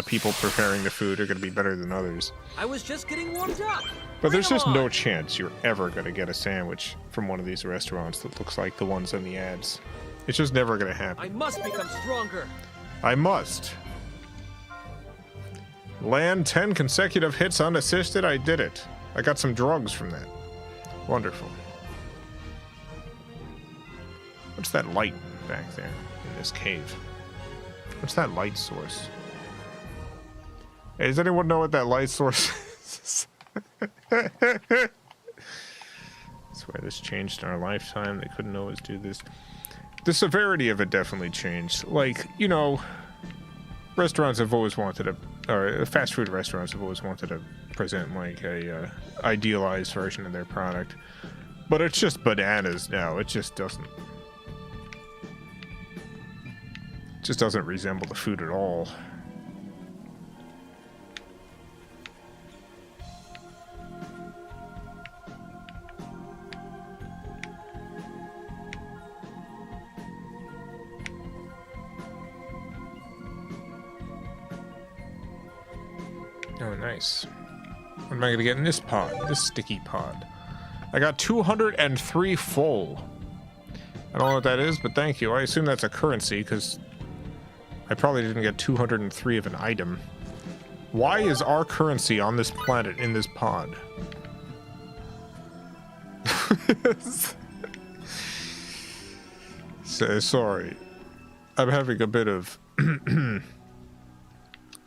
people preparing the food are gonna be better than others. I was just getting warmed up. But there's just no chance you're ever gonna get a sandwich from one of these restaurants that looks like the ones in the ads. It's just never gonna happen. I must become stronger. I must. Land 10 consecutive hits unassisted. I did it. I got some drugs from that. Wonderful. What's that light back there in this cave? What's that light source? Hey, does anyone know what that light source is? I swear this changed in our lifetime. They couldn't always do this. The severity of it definitely changed. Like, you know, restaurants have always wanted to, or fast food restaurants have always wanted to present like a idealized version of their product. But it's just bananas now. It just doesn't resemble the food at all. Oh, nice. What am I gonna get in this pod? This sticky pod. I got 203 full. I don't know what that is, but thank you. I assume that's a currency, because I probably didn't get 203 of an item. Why is our currency on this planet in this pod? Sorry. I'm having a bit of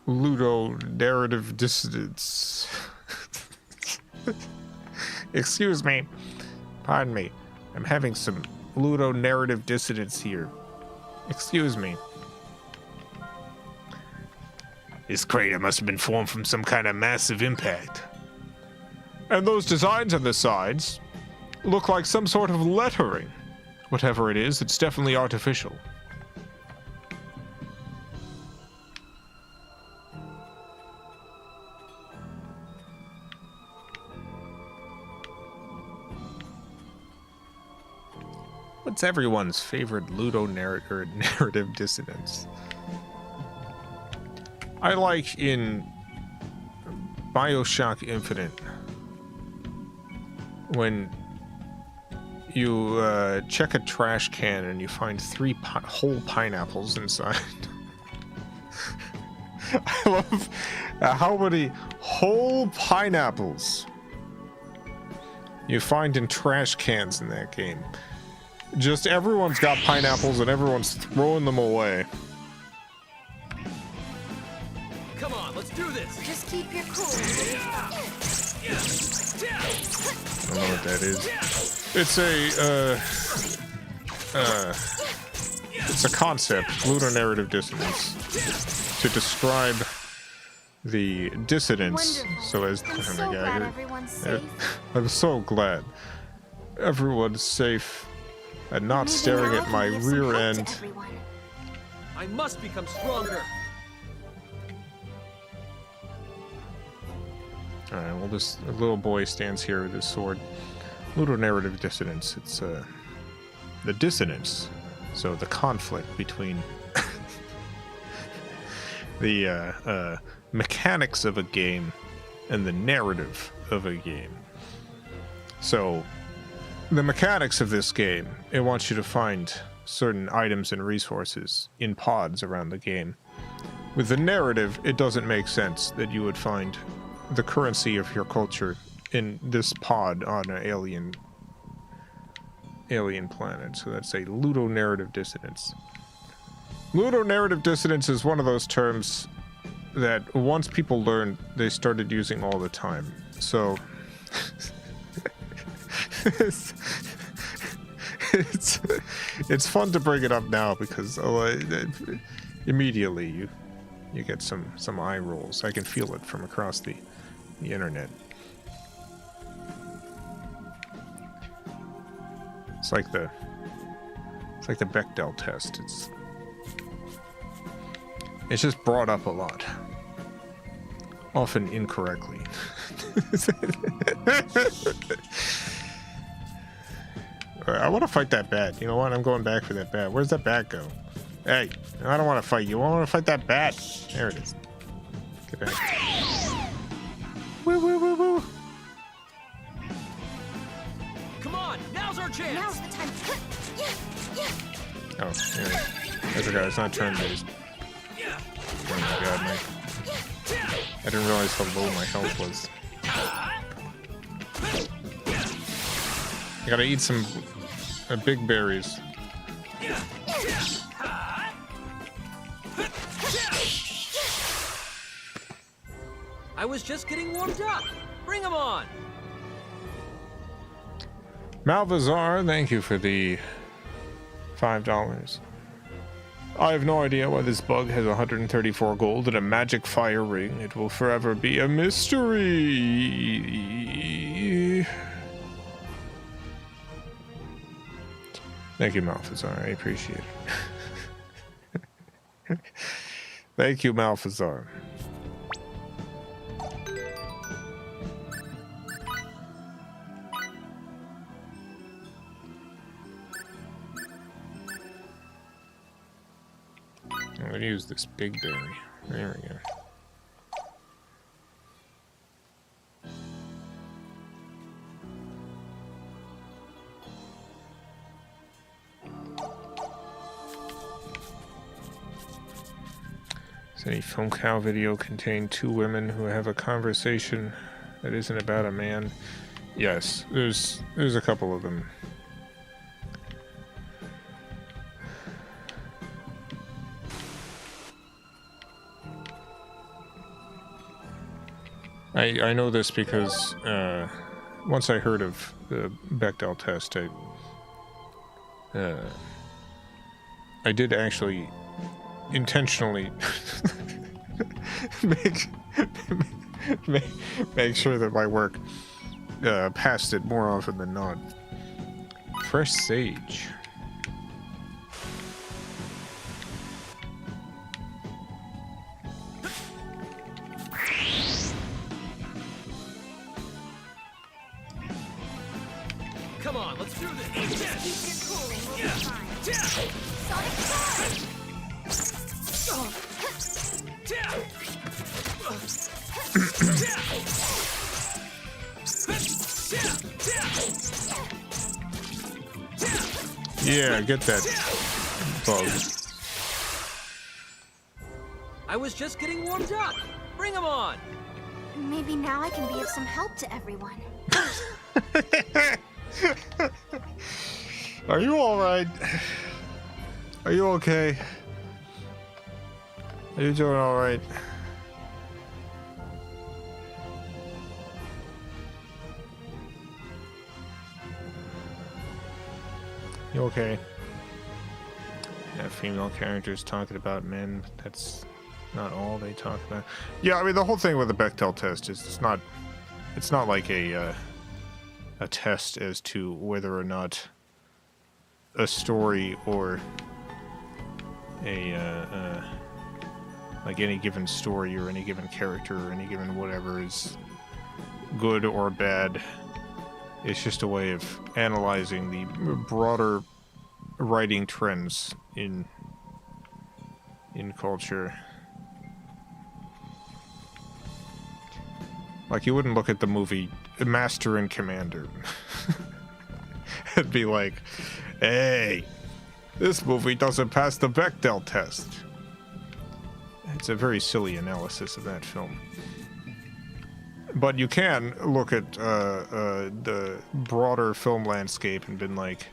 ludo-narrative dissonance. Excuse me. Pardon me. I'm having some ludo-narrative dissonance here. Excuse me. This crater must have been formed from some kind of massive impact. And those designs on the sides look like some sort of lettering. Whatever it is, it's definitely artificial. What's everyone's favorite ludo-narrative dissonance? I like in BioShock Infinite when you check a trash can and you find 3 whole pineapples inside. I love how many whole pineapples you find in trash cans in that game. Just everyone's got pineapples and everyone's throwing them away. Come on, let's do this. Just keep your cool. I don't know what that is. It's a concept, ludonarrative dissonance, to describe the dissidents. So as I'm so glad everyone's safe. I'm so glad everyone's safe and not Maybe staring now at I my can be of some rear help to end. everyone. I must become stronger. Alright, well, this little boy stands here with his sword. Ludonarrative dissonance. It's the dissonance. So the conflict between the mechanics of a game and the narrative of a game. So the mechanics of this game, it wants you to find certain items and resources in pods around the game. With the narrative, it doesn't make sense that you would find the currency of your culture in this pod on an alien planet. So that's a ludonarrative dissonance. Ludonarrative dissonance is one of those terms that once people learned, they started using all the time. So it's fun to bring it up now because immediately you get some eye rolls. I can feel it from across the internet. It's like the Bechdel test. It's just brought up a lot, often incorrectly. I want to fight that bat. You know what? I'm going back for that bat. Where's that bat go? Hey, I don't want to fight you. I want to fight that bat. There it is. Get back. Woo, woo, woo, woo. Come on, now's our chance. Now's the time. Oh, yeah. I forgot. It's not turn-based. Oh my god, man. I didn't realize how low my health was. I gotta eat some big berries. I was just getting warmed up. Bring them on. Malvazar, thank you for the $5. I have no idea why this bug has 134 gold and a magic fire ring. It will forever be a mystery. Thank you, Malvazar. I appreciate it. Thank you, Malvazar. I'm gonna use this big berry. There we go. Does any FilmCow video contain two women who have a conversation that isn't about a man? Yes, there's a couple of them. I know this because once I heard of the Bechdel test, I did actually intentionally make sure that my work passed it more often than not. Fresh sage. Come on, let's do this. Keep your cool and we'll be fine. Sonic Charge! Yeah, get that bug. I was just getting warmed up. Bring them on. Maybe now I can be of some help to everyone. Are you alright? Are you okay? Are you doing alright? You okay? Yeah, female characters talking about men. That's not all they talk about. Yeah, I mean the whole thing with the Bechdel test is it's not like a test as to whether or not a story or a like any given story or any given character or any given whatever is good or bad. It's just a way of analyzing the broader writing trends in culture. Like you wouldn't look at the movie Master and Commander and be like, hey, this movie doesn't pass the Bechdel test. It's a very silly analysis of that film. But you can look at the broader film landscape and been like,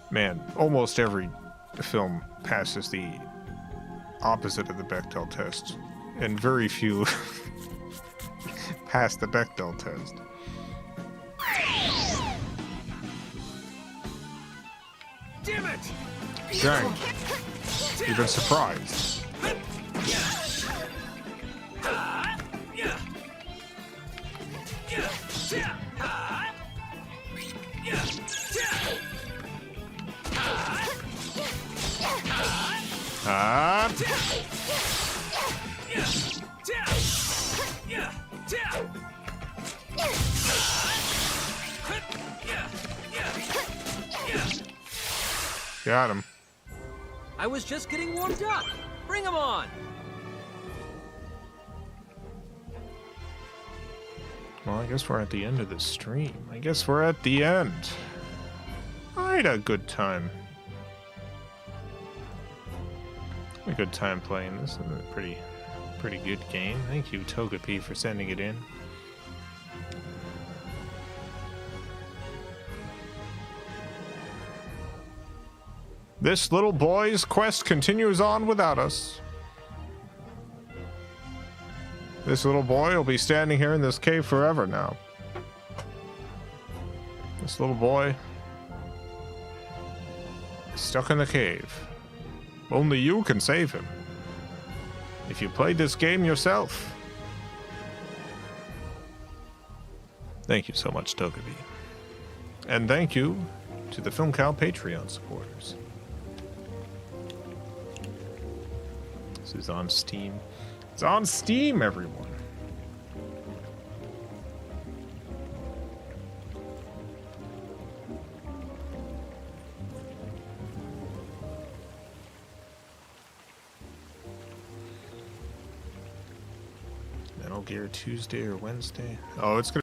man, almost every film passes the opposite of the Bechdel test, and very few pass the Bechdel test. Damn it! Dang. You've been surprised. Got him. I was just getting warmed up. Bring him on. Well, I guess we're at the end of the stream. I guess we're at the end. I had a good time. A good time playing this. This is a pretty good game. Thank you, Togepi, for sending it in. This little boy's quest continues on without us. This little boy will be standing here in this cave forever now. This little boy is stuck in the cave. Only you can save him. If you played this game yourself. Thank you so much, Togepi. And thank you to the FilmCow Patreon supporters. This is on Steam. It's on Steam, everyone. Metal Gear Tuesday or Wednesday? Oh, it's gonna.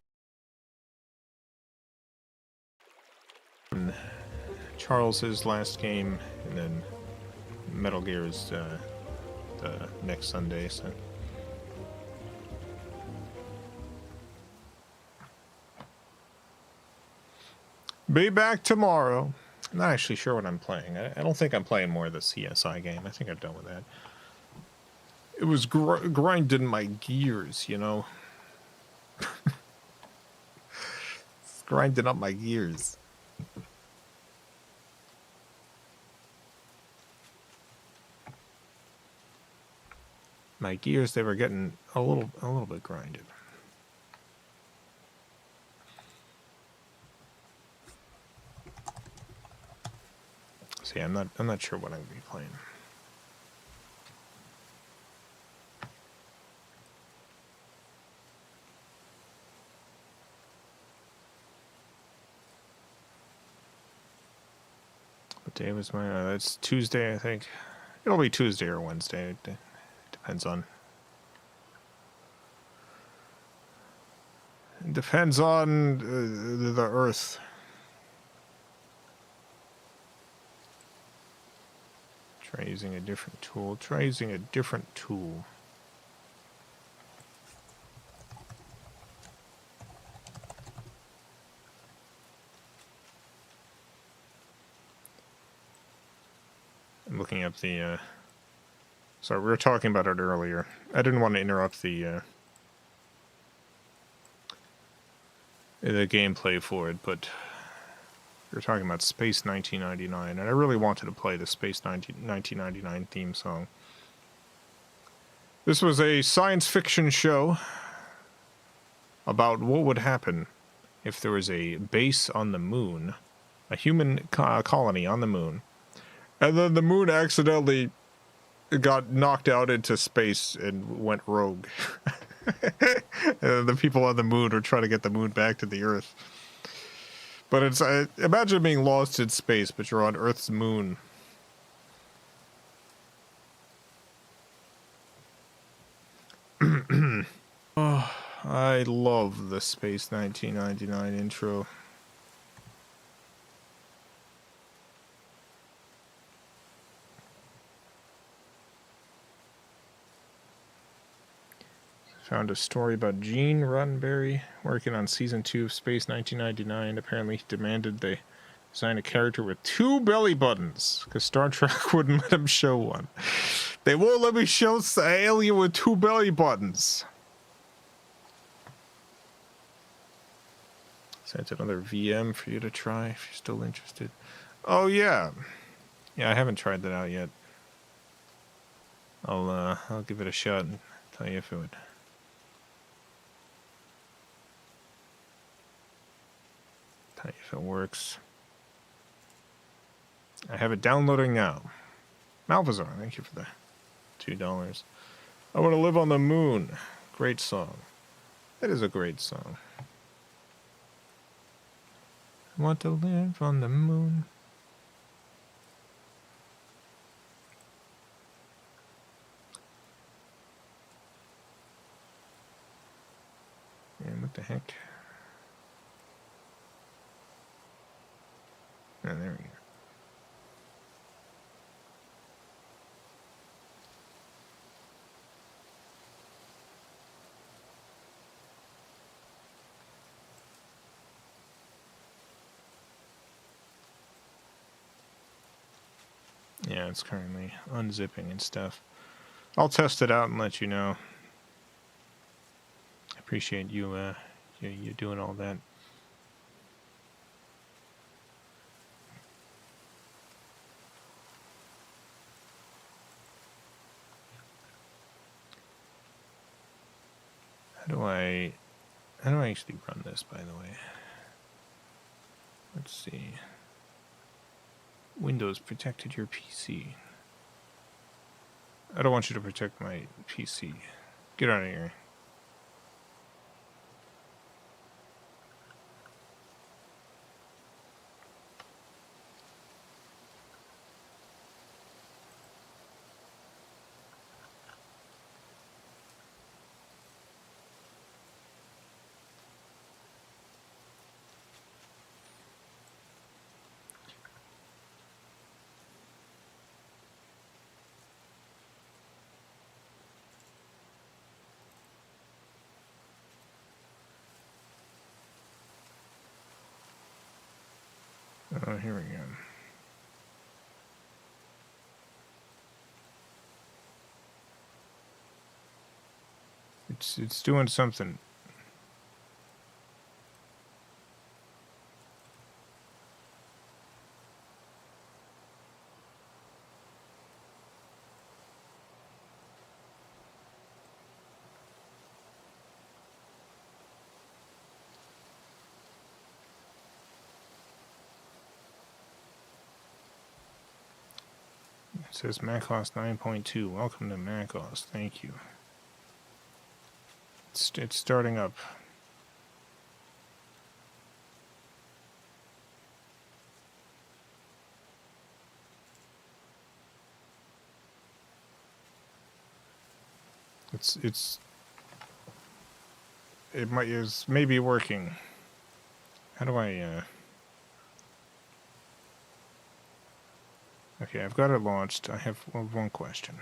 Charles's last game, and then Metal Gear is the next Sunday. So. Be back tomorrow. I'm not actually sure what I'm playing. I don't think I'm playing more of the CSI game. I think I'm done with that. It was grinding my gears, you know. It's grinding up my gears. My gears, they were getting a little bit grinded. See, I'm not sure what I'm gonna be playing. What day was my? That's Tuesday, I think. It'll be Tuesday or Wednesday. It depends on. It depends on the Earth. Try using a different tool. Try using a different tool. looking up the, sorry, we were talking about it earlier. I didn't want to interrupt the gameplay for it, but we were talking about Space 1999, and I really wanted to play the Space 1999 theme song. This was a science fiction show about what would happen if there was a base on the moon, a human colony on the moon, and then the moon accidentally got knocked out into space and went rogue. And the people on the moon are trying to get the moon back to the Earth. But it's imagine being lost in space, but you're on Earth's moon. Oh, I love the Space 1999 intro. Found a story about Gene Roddenberry working on season 2 of Space 1999. Apparently he demanded they design a character with 2 belly buttons because Star Trek wouldn't let him show one. They won't let me show an alien with 2 belly buttons. So that's another VM for you to try if you're still interested. Oh yeah. Yeah, I haven't tried that out yet. I'll give it a shot and tell you if it would. Tell you if it works. I have it downloading now. Malvazar, thank you for the $2. I want to live on the moon. Great song. That is a great song. I want to live on the moon. And what the heck? Oh, there we go. Yeah, it's currently unzipping and stuff. I'll test it out and let you know. I appreciate you, you doing all that. How do I actually run this, by the way? Let's see. Windows protected your PC. I don't want you to protect my PC. Get out of here. Oh, here we go. It's doing something. It says macOS 9.2. Welcome to macOS. Thank you. It's starting up. It may be working. How do I Okay, I've got it launched. I have one question.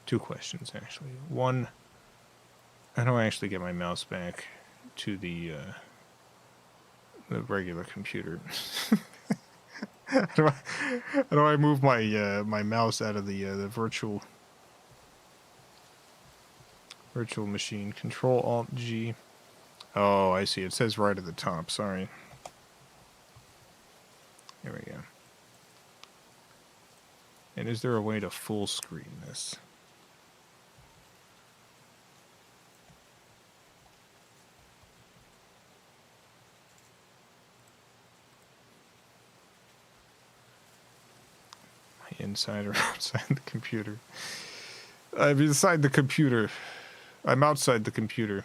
2 questions, actually. One, how do I actually get my mouse back to the regular computer? How do I move my my mouse out of the virtual machine? Control Alt G. Oh, I see. It says right at the top. Sorry. There we go. And is there a way to full screen this? Inside or outside the computer? I'm inside the computer. I'm outside the computer.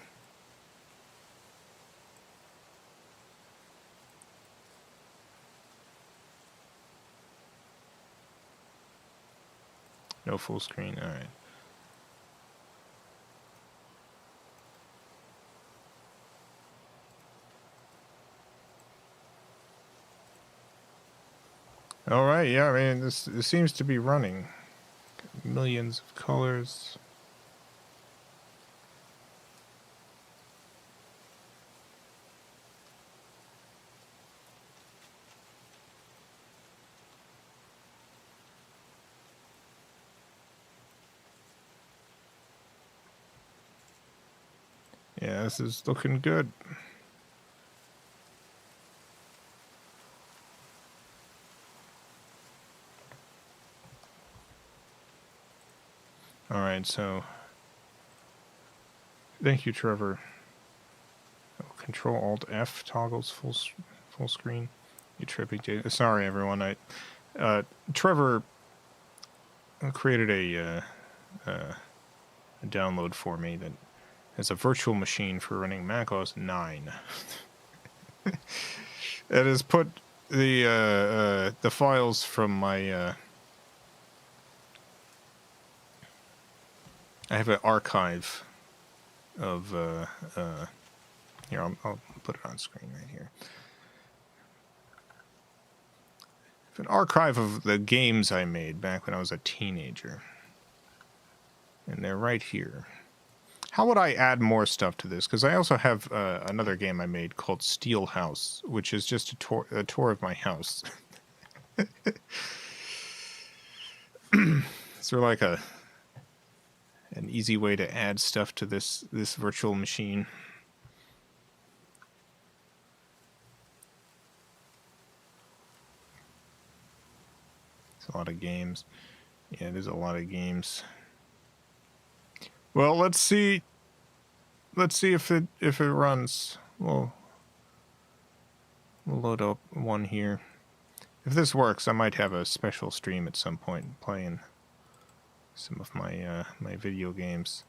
No full screen. All right. All right, yeah, I mean, this seems to be running. Millions of colors. Yeah, this is looking good. All right, so thank you, Trevor. Oh, Control Alt F toggles full screen. You tripping? Sorry, everyone. Trevor created a download for me that has a virtual machine for running macOS 9. It has put the files from my. I have an archive of, here, I'll put it on screen right here. I have an archive of the games I made back when I was a teenager. And they're right here. How would I add more stuff to this? Because I also have another game I made called Steel House, which is just a tour of my house. Is there like an easy way to add stuff to this virtual machine? It's a lot of games. Yeah, it is a lot of games. Well, let's see. Let's see if it runs. We'll load up one here. If this works, I might have a special stream at some point playing some of my my video games.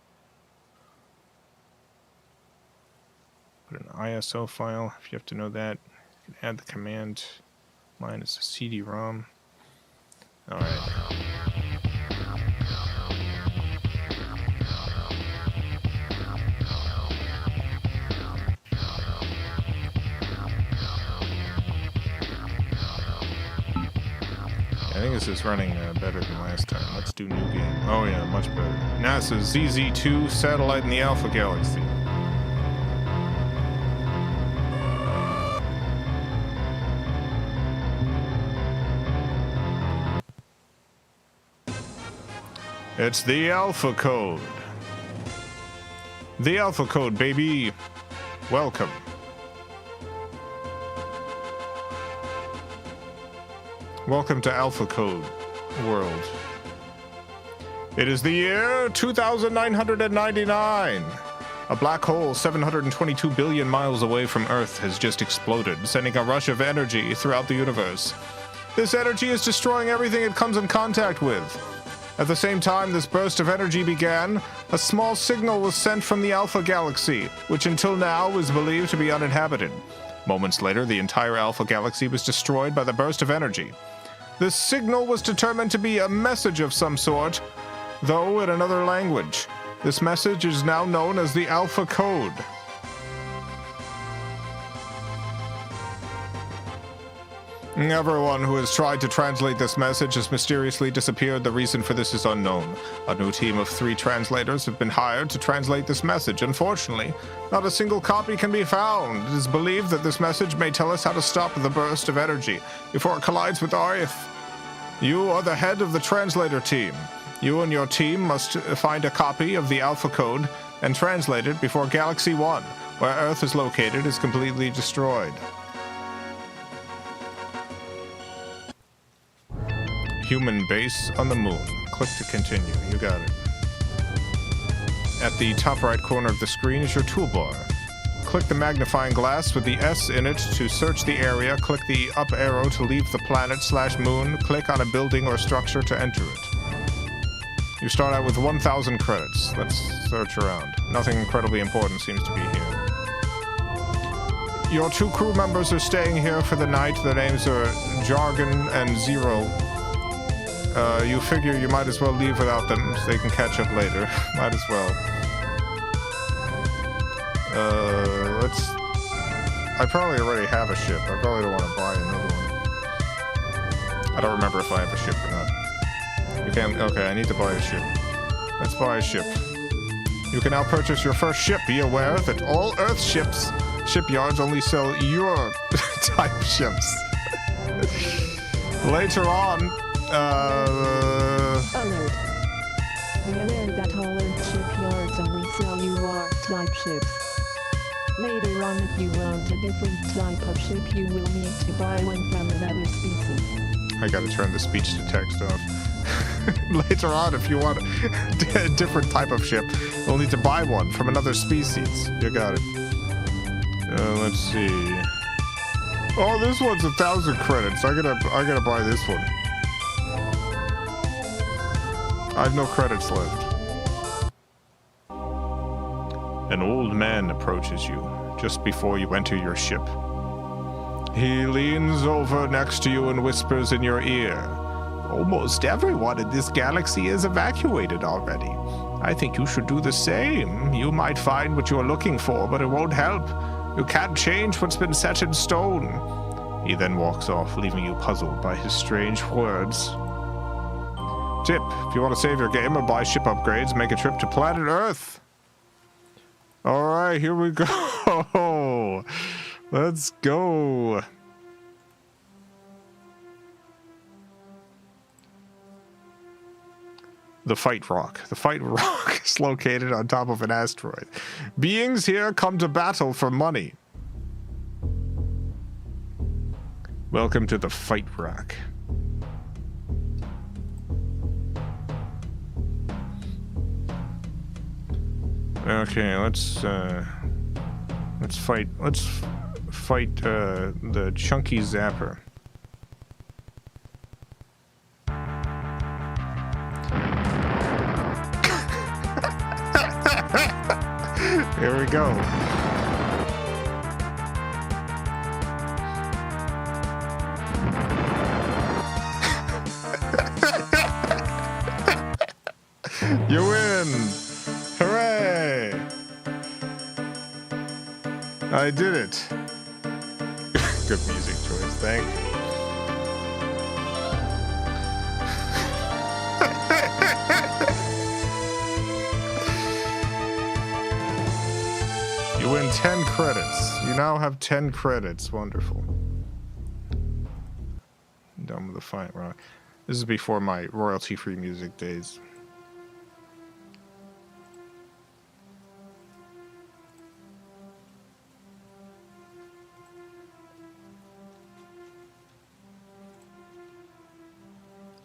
Put an ISO file if you have to know that. You can add the command line as a CD-ROM. All right. I think this is running better than last time. Let's do new game. Oh yeah, much better. NASA's ZZ-2 satellite in the Alpha Galaxy. It's the Alpha Code. The Alpha Code, baby. Welcome. Welcome to Alpha Code world. It is the year 2999. A black hole 722 billion miles away from Earth has just exploded, sending a rush of energy throughout the universe. This energy is destroying everything it comes in contact with. At the same time this burst of energy began, a small signal was sent from the Alpha Galaxy, which until now was believed to be uninhabited. Moments later, the entire Alpha Galaxy was destroyed by the burst of energy. This signal was determined to be a message of some sort, though in another language. This message is now known as the Alpha Code. Everyone who has tried to translate this message has mysteriously disappeared. The reason for this is unknown. A new team of 3 translators have been hired to translate this message. Unfortunately, not a single copy can be found. It is believed that this message may tell us how to stop the burst of energy before it collides with Earth. You are the head of the translator team. You and your team must find a copy of the Alpha Code and translate it before Galaxy 1, where Earth is located, is completely destroyed. Human base on the moon. Click to continue. You got it. At the top right corner of the screen is your toolbar. Click the magnifying glass with the S in it to search the area. Click the up arrow to leave the planet/moon. Click on a building or structure to enter it. You start out with 1,000 credits. Let's search around. Nothing incredibly important seems to be here. Your 2 crew members are staying here for the night. Their names are Jargon and Zero. You figure you might as well leave without them so they can catch up later. Might as well. I probably already have a ship. I probably don't want to buy another one. I don't remember if I have a ship or not. You can. Okay, I need to buy a ship. Let's buy a ship. You can now purchase your first ship. Be aware that all Earth shipyards only sell your type ships. Later on, Alert. Be aware that all Earth shipyards only sell your type ships. Later on, if you want a different type of ship, you will need to buy one from another species. I gotta turn the speech to text off. Later on, if you want a different type of ship, you'll need to buy one from another species. You got it. Let's see. Oh, this one's 1,000 credits. I gotta buy this one. I have no credits left. An old man approaches you just before you enter your ship. He leans over next to you and whispers in your ear, "Almost everyone in this galaxy is evacuated already. I think you should do the same. You might find what you're looking for, but it won't help. You can't change what's been set in stone." He then walks off, leaving you puzzled by his strange words. Tip: if you want to save your game or buy ship upgrades, make a trip to planet Earth. Alright, here we go. Let's go. The Fight Rock. The Fight Rock is located on top of an asteroid. Beings here come to battle for money. Welcome to the Fight Rock. Okay, let's fight the Chunky Zapper. Here we go. You win! Hooray! I did it. Good music choice, thank you. You win 10 credits. You now have 10 credits. Wonderful. I'm done with the Fight Rock. This is before my royalty-free music days.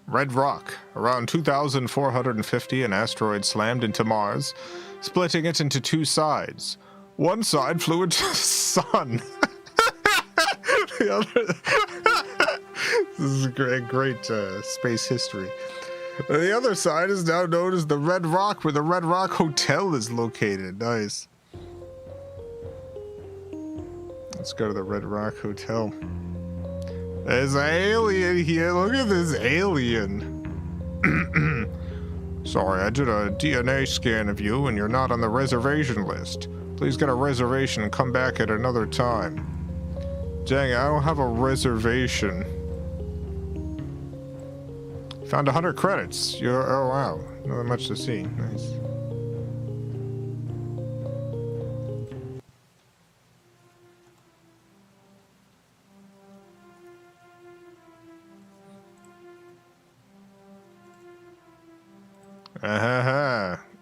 Red Rock. Around 2,450, an asteroid slammed into Mars, splitting it into 2 sides. One side flew into the sun. The other... This is a great space history. The other side is now known as the Red Rock, where the Red Rock Hotel is located. Nice. Let's go to the Red Rock Hotel. There's an alien here. Look at this alien. Sorry, I did a DNA scan of you and you're not on the reservation list. Please get a reservation and come back at another time. Dang, I don't have a reservation. Found 100 credits. Oh wow, not much to see. Nice.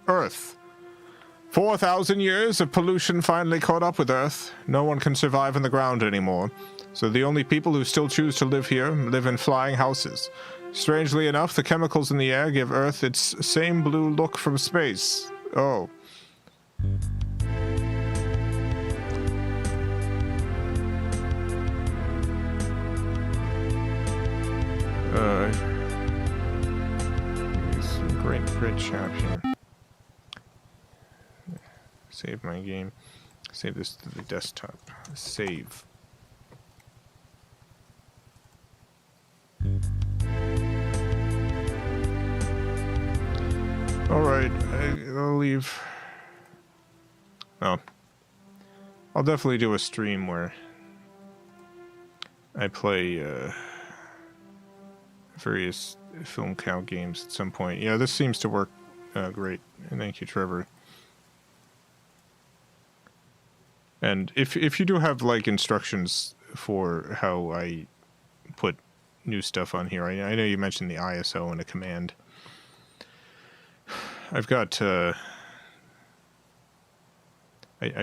Earth. 4,000 years of pollution finally caught up with Earth. No one can survive on the ground anymore. So the only people who still choose to live here live in flying houses. Strangely enough, the chemicals in the air give Earth its same blue look from space. Oh. Great chat here. Save my game. Save this to the desktop. Save. Alright, I'll leave. Oh. I'll definitely do a stream where I play various FilmCow games at some point. Yeah, this seems to work great. Thank you, Trevor. And if you do have like instructions for how I put new stuff on here, I know you mentioned the ISO and a command. I've got I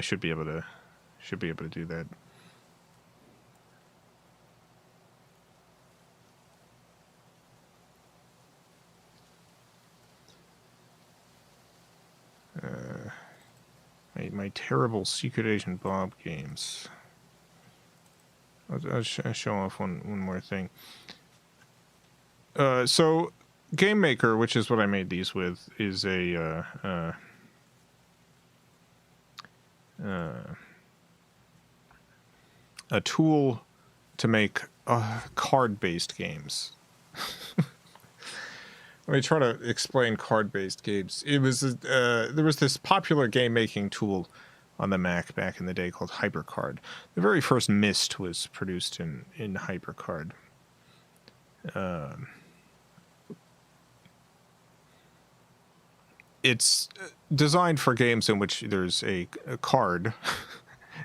should be able to do that. My terrible Secret Agent Bob games. I'll show off one more thing. So Game Maker, which is what I made these with, is a tool to make card-based games. Let me try to explain card-based games. It was there was this popular game-making tool on the Mac back in the day called HyperCard. The very first Myst was produced in HyperCard. It's designed for games in which there's a card.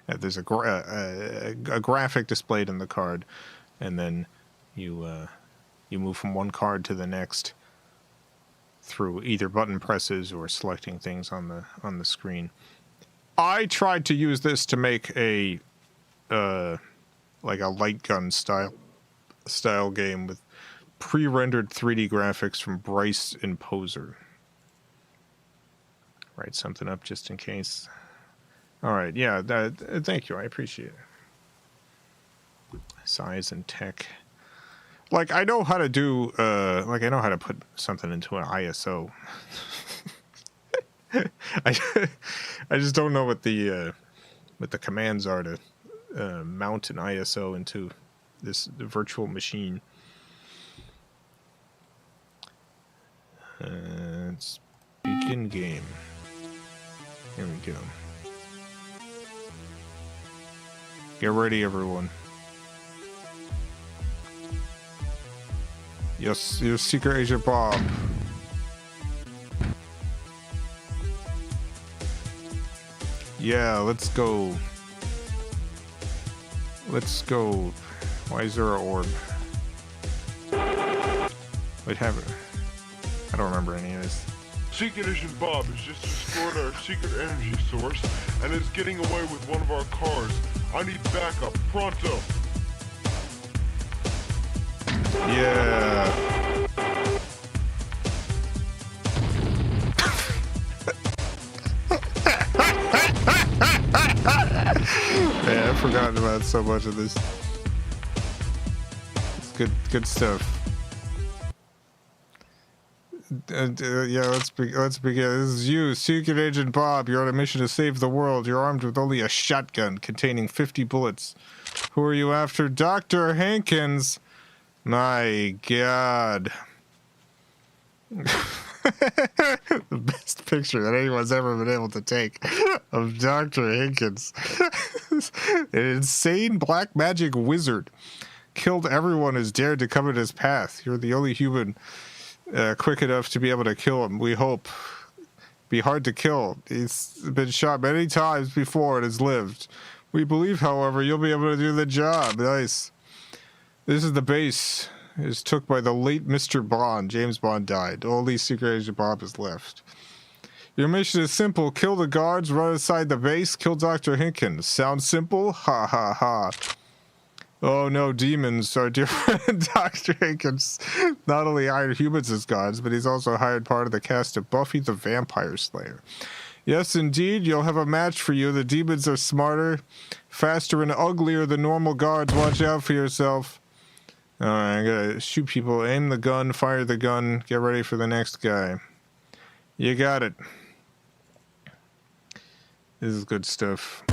There's a graphic displayed in the card, and then you move from one card to the next through either button presses or selecting things on the screen. I tried to use this to make a like a light gun style game with pre-rendered 3D graphics from Bryce and Poser. Write something up just in case. All right, yeah, thank you. I appreciate it. Size and tech. Like, I know how to do, I know how to put something into an ISO. I just don't know what the commands are to mount an ISO into this virtual machine. Let's begin game. Here we go. Get ready, everyone. Yes, your Secret Agent Bob. Yeah, let's go. Let's go. Why is there an orb? Wait, have it. I don't remember any of this. Secret Agent Bob has just destroyed our secret energy source and is getting away with one of our cars. I need backup, pronto. Yeah. Man, I've forgotten about so much of this. It's good stuff. Yeah, let's begin. This is you, Secret Agent Bob. You're on a mission to save the world. You're armed with only a shotgun containing 50 bullets. Who are you after? Dr. Hankins. My God. The best picture that anyone's ever been able to take of Dr. Hankins. An insane black magic wizard killed everyone who's dared to come in his path. You're the only human quick enough to be able to kill him. We hope. Be hard to kill. He's been shot many times before and has lived. We believe, however, you'll be able to do the job. Nice. This is the base. It was took by the late Mr. Bond. James Bond died. Only Secret Agent Bob is left. Your mission is simple. Kill the guards, run inside the base, kill Dr. Hinkins. Sounds simple? Ha ha ha. Oh no, demons. Our dear friend Dr. Hinkins not only hired humans as gods, but he's also hired part of the cast of Buffy the Vampire Slayer. Yes, indeed, you'll have a match for you. The demons are smarter, faster, and uglier than normal guards. Watch out for yourself. Alright, I gotta shoot people. Aim the gun, fire the gun, get ready for the next guy. You got it. This is good stuff.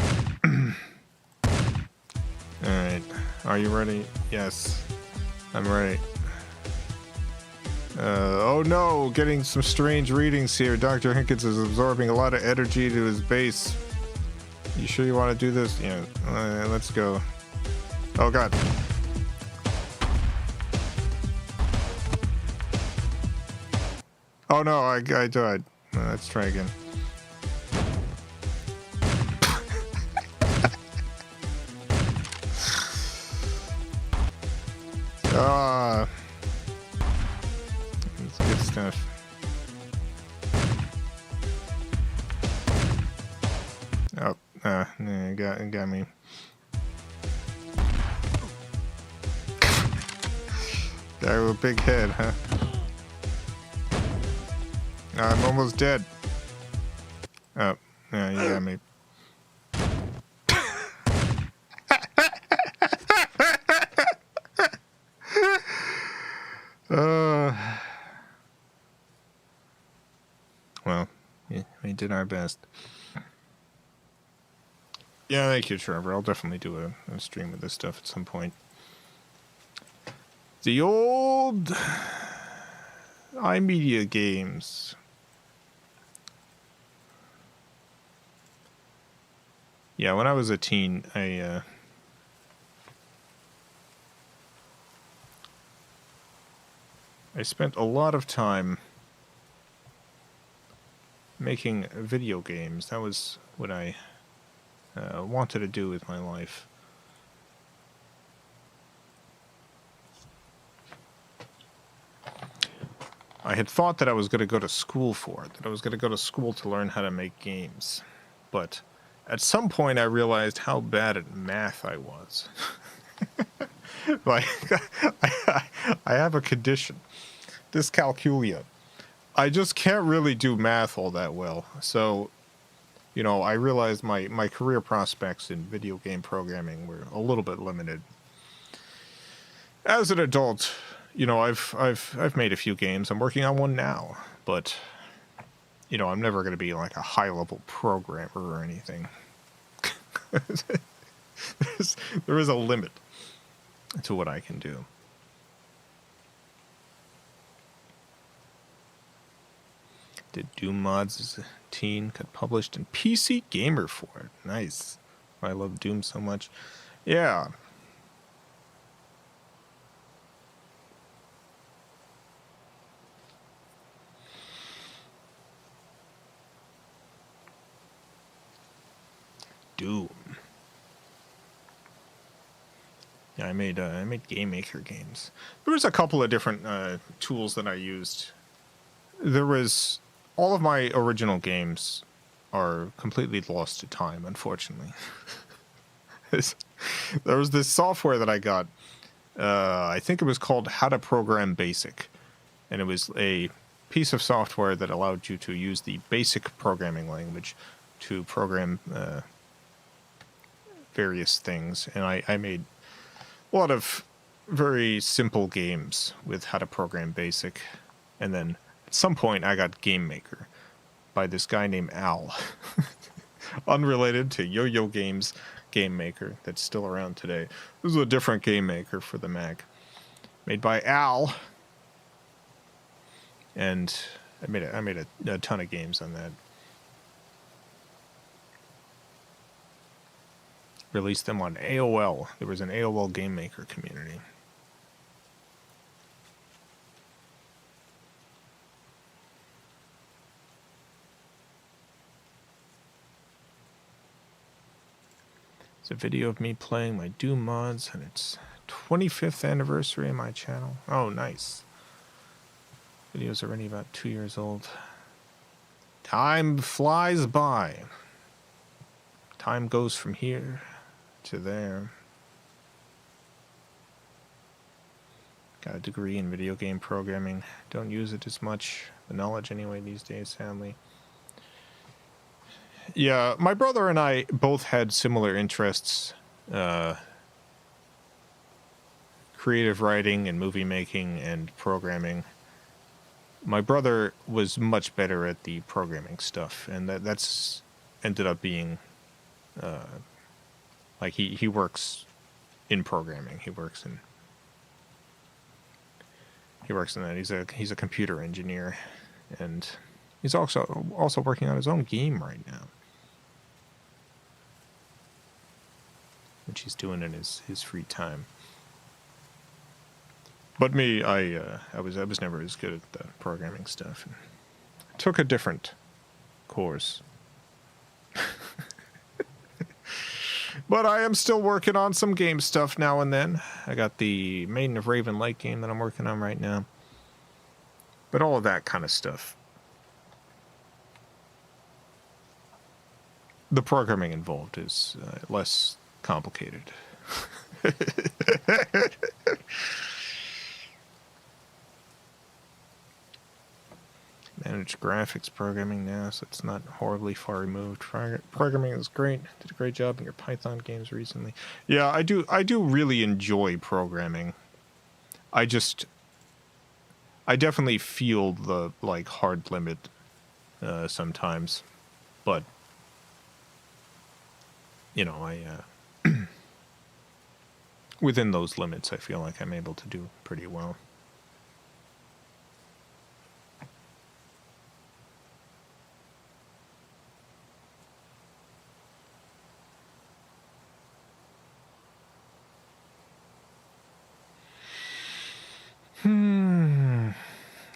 Alright, are you ready? Yes, I'm ready. Oh no, getting some strange readings here. Dr. Hinkins is absorbing a lot of energy to his base. You sure you want to do this? Yeah, let's go. Oh god. Oh no, I died. Let's try again. Ah, that's good stuff. Oh, it got me. Guy with a big head, huh? I'm almost dead. Oh, yeah, you got me. Well, yeah, we did our best. Yeah, thank you, Trevor. I'll definitely do a stream of this stuff at some point. The old iMedia games. Yeah, when I was a teen, I spent a lot of time making video games. That was what I wanted to do with my life. I had thought that I was going to go to school for it, that I was going to go to school to learn how to make games. But at some point I realized how bad at math I was. Like, I have a condition, dyscalculia. I just can't really do math all that well. So, you know, I realized my career prospects in video game programming were a little bit limited. As an adult, you know, I've made a few games. I'm working on one now, but you know, I'm never going to be like a high-level programmer or anything. There is a limit to what I can do. Did Doom mods as a teen, got published in PC Gamer for it. Nice. I love Doom so much. Yeah. Doom. Yeah, I made Game Maker games. There was a couple of different tools that I used. There was all of my original games are completely lost to time, unfortunately. There was this software that I got. I think it was called How to Program Basic, and it was a piece of software that allowed you to use the basic programming language to program various things, and I made a lot of very simple games with How to Program Basic, and then at some point I got Game Maker by this guy named Al. Unrelated to Yo-Yo Games Game Maker that's still around today. This is a different Game Maker for the Mac, made by Al, and I made a ton of games on that. Released them on AOL. There was an AOL Game Maker community. a video of me playing my Doom mods, and it's 25th anniversary of my channel. Oh, nice. Video's already about 2 years old. Time flies by. Time goes from here to there. Got a degree in video game programming. Don't use it as much. The knowledge anyway these days, sadly. Yeah, my brother and I both had similar interests. Creative writing and movie making and programming. My brother was much better at the programming stuff, and that's ended up being like he works in programming. He works in that. He's a computer engineer, and he's also working on his own game right now, which he's doing in his free time. But me, I was never as good at the programming stuff. And took a different course. But I am still working on some game stuff now and then. I got the Maiden of Raven Lake game that I'm working on right now. But all of that kind of stuff. The programming involved is less complicated. Manage graphics programming now, so it's not horribly far removed. Programming is great. Did a great job in your Python games recently. Yeah, I do really enjoy programming. I definitely feel the hard limit sometimes, but you know, within those limits, I feel like I'm able to do pretty well.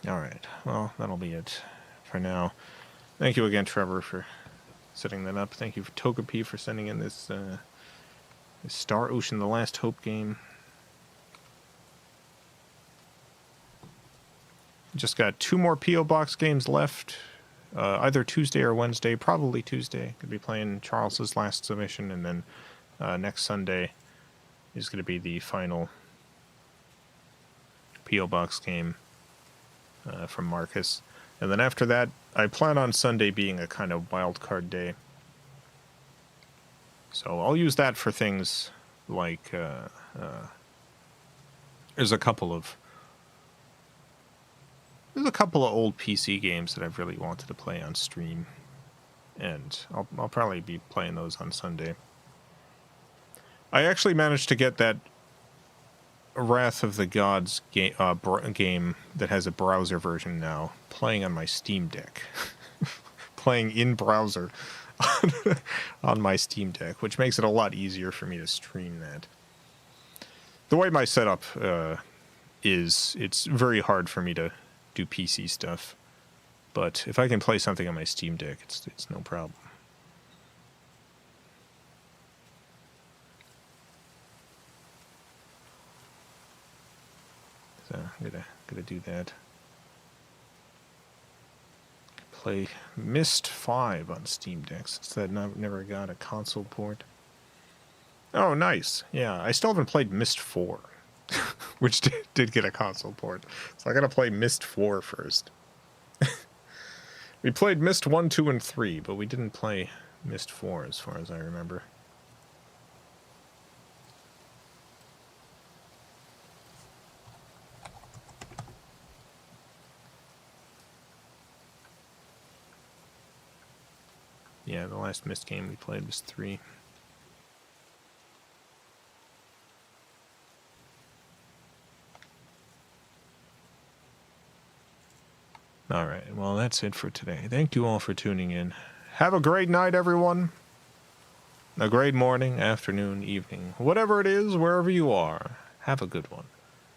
Alright, well, that'll be it for now. Thank you again, Trevor, for setting that up. Thank you for Togepi for sending in this Star Ocean The Last Hope game. Just got 2 more P.O. Box games left. Either Tuesday or Wednesday. Probably Tuesday. Could be playing Charles's Last Submission, and then next Sunday is going to be the final P.O. Box game from Marcus. And then after that, I plan on Sunday being a kind of wild card day. So I'll use that for things like there's a couple of old PC games that I've really wanted to play on stream, and I'll probably be playing those on Sunday. I actually managed to get that Wrath of the Gods game that has a browser version now, playing on my Steam Deck. Playing in browser on my Steam Deck, which makes it a lot easier for me to stream that. The way my setup is, it's very hard for me to do PC stuff, but if I can play something on my Steam Deck, it's no problem. So I'm gonna do that. Play Myst 5 on Steam Deck, since that never got a console port. Oh, nice. Yeah, I still haven't played Myst 4, which did get a console port. So I gotta play Myst 4 first. We played Myst 1, 2, and 3, but we didn't play Myst 4 as far as I remember. Yeah, the last Myst game we played was 3. Alright, well that's it for today. Thank you all for tuning in. Have a great night, everyone. A great morning, afternoon, evening, whatever it is, wherever you are. Have a good one.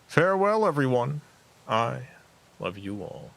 Farewell, everyone. I love you all.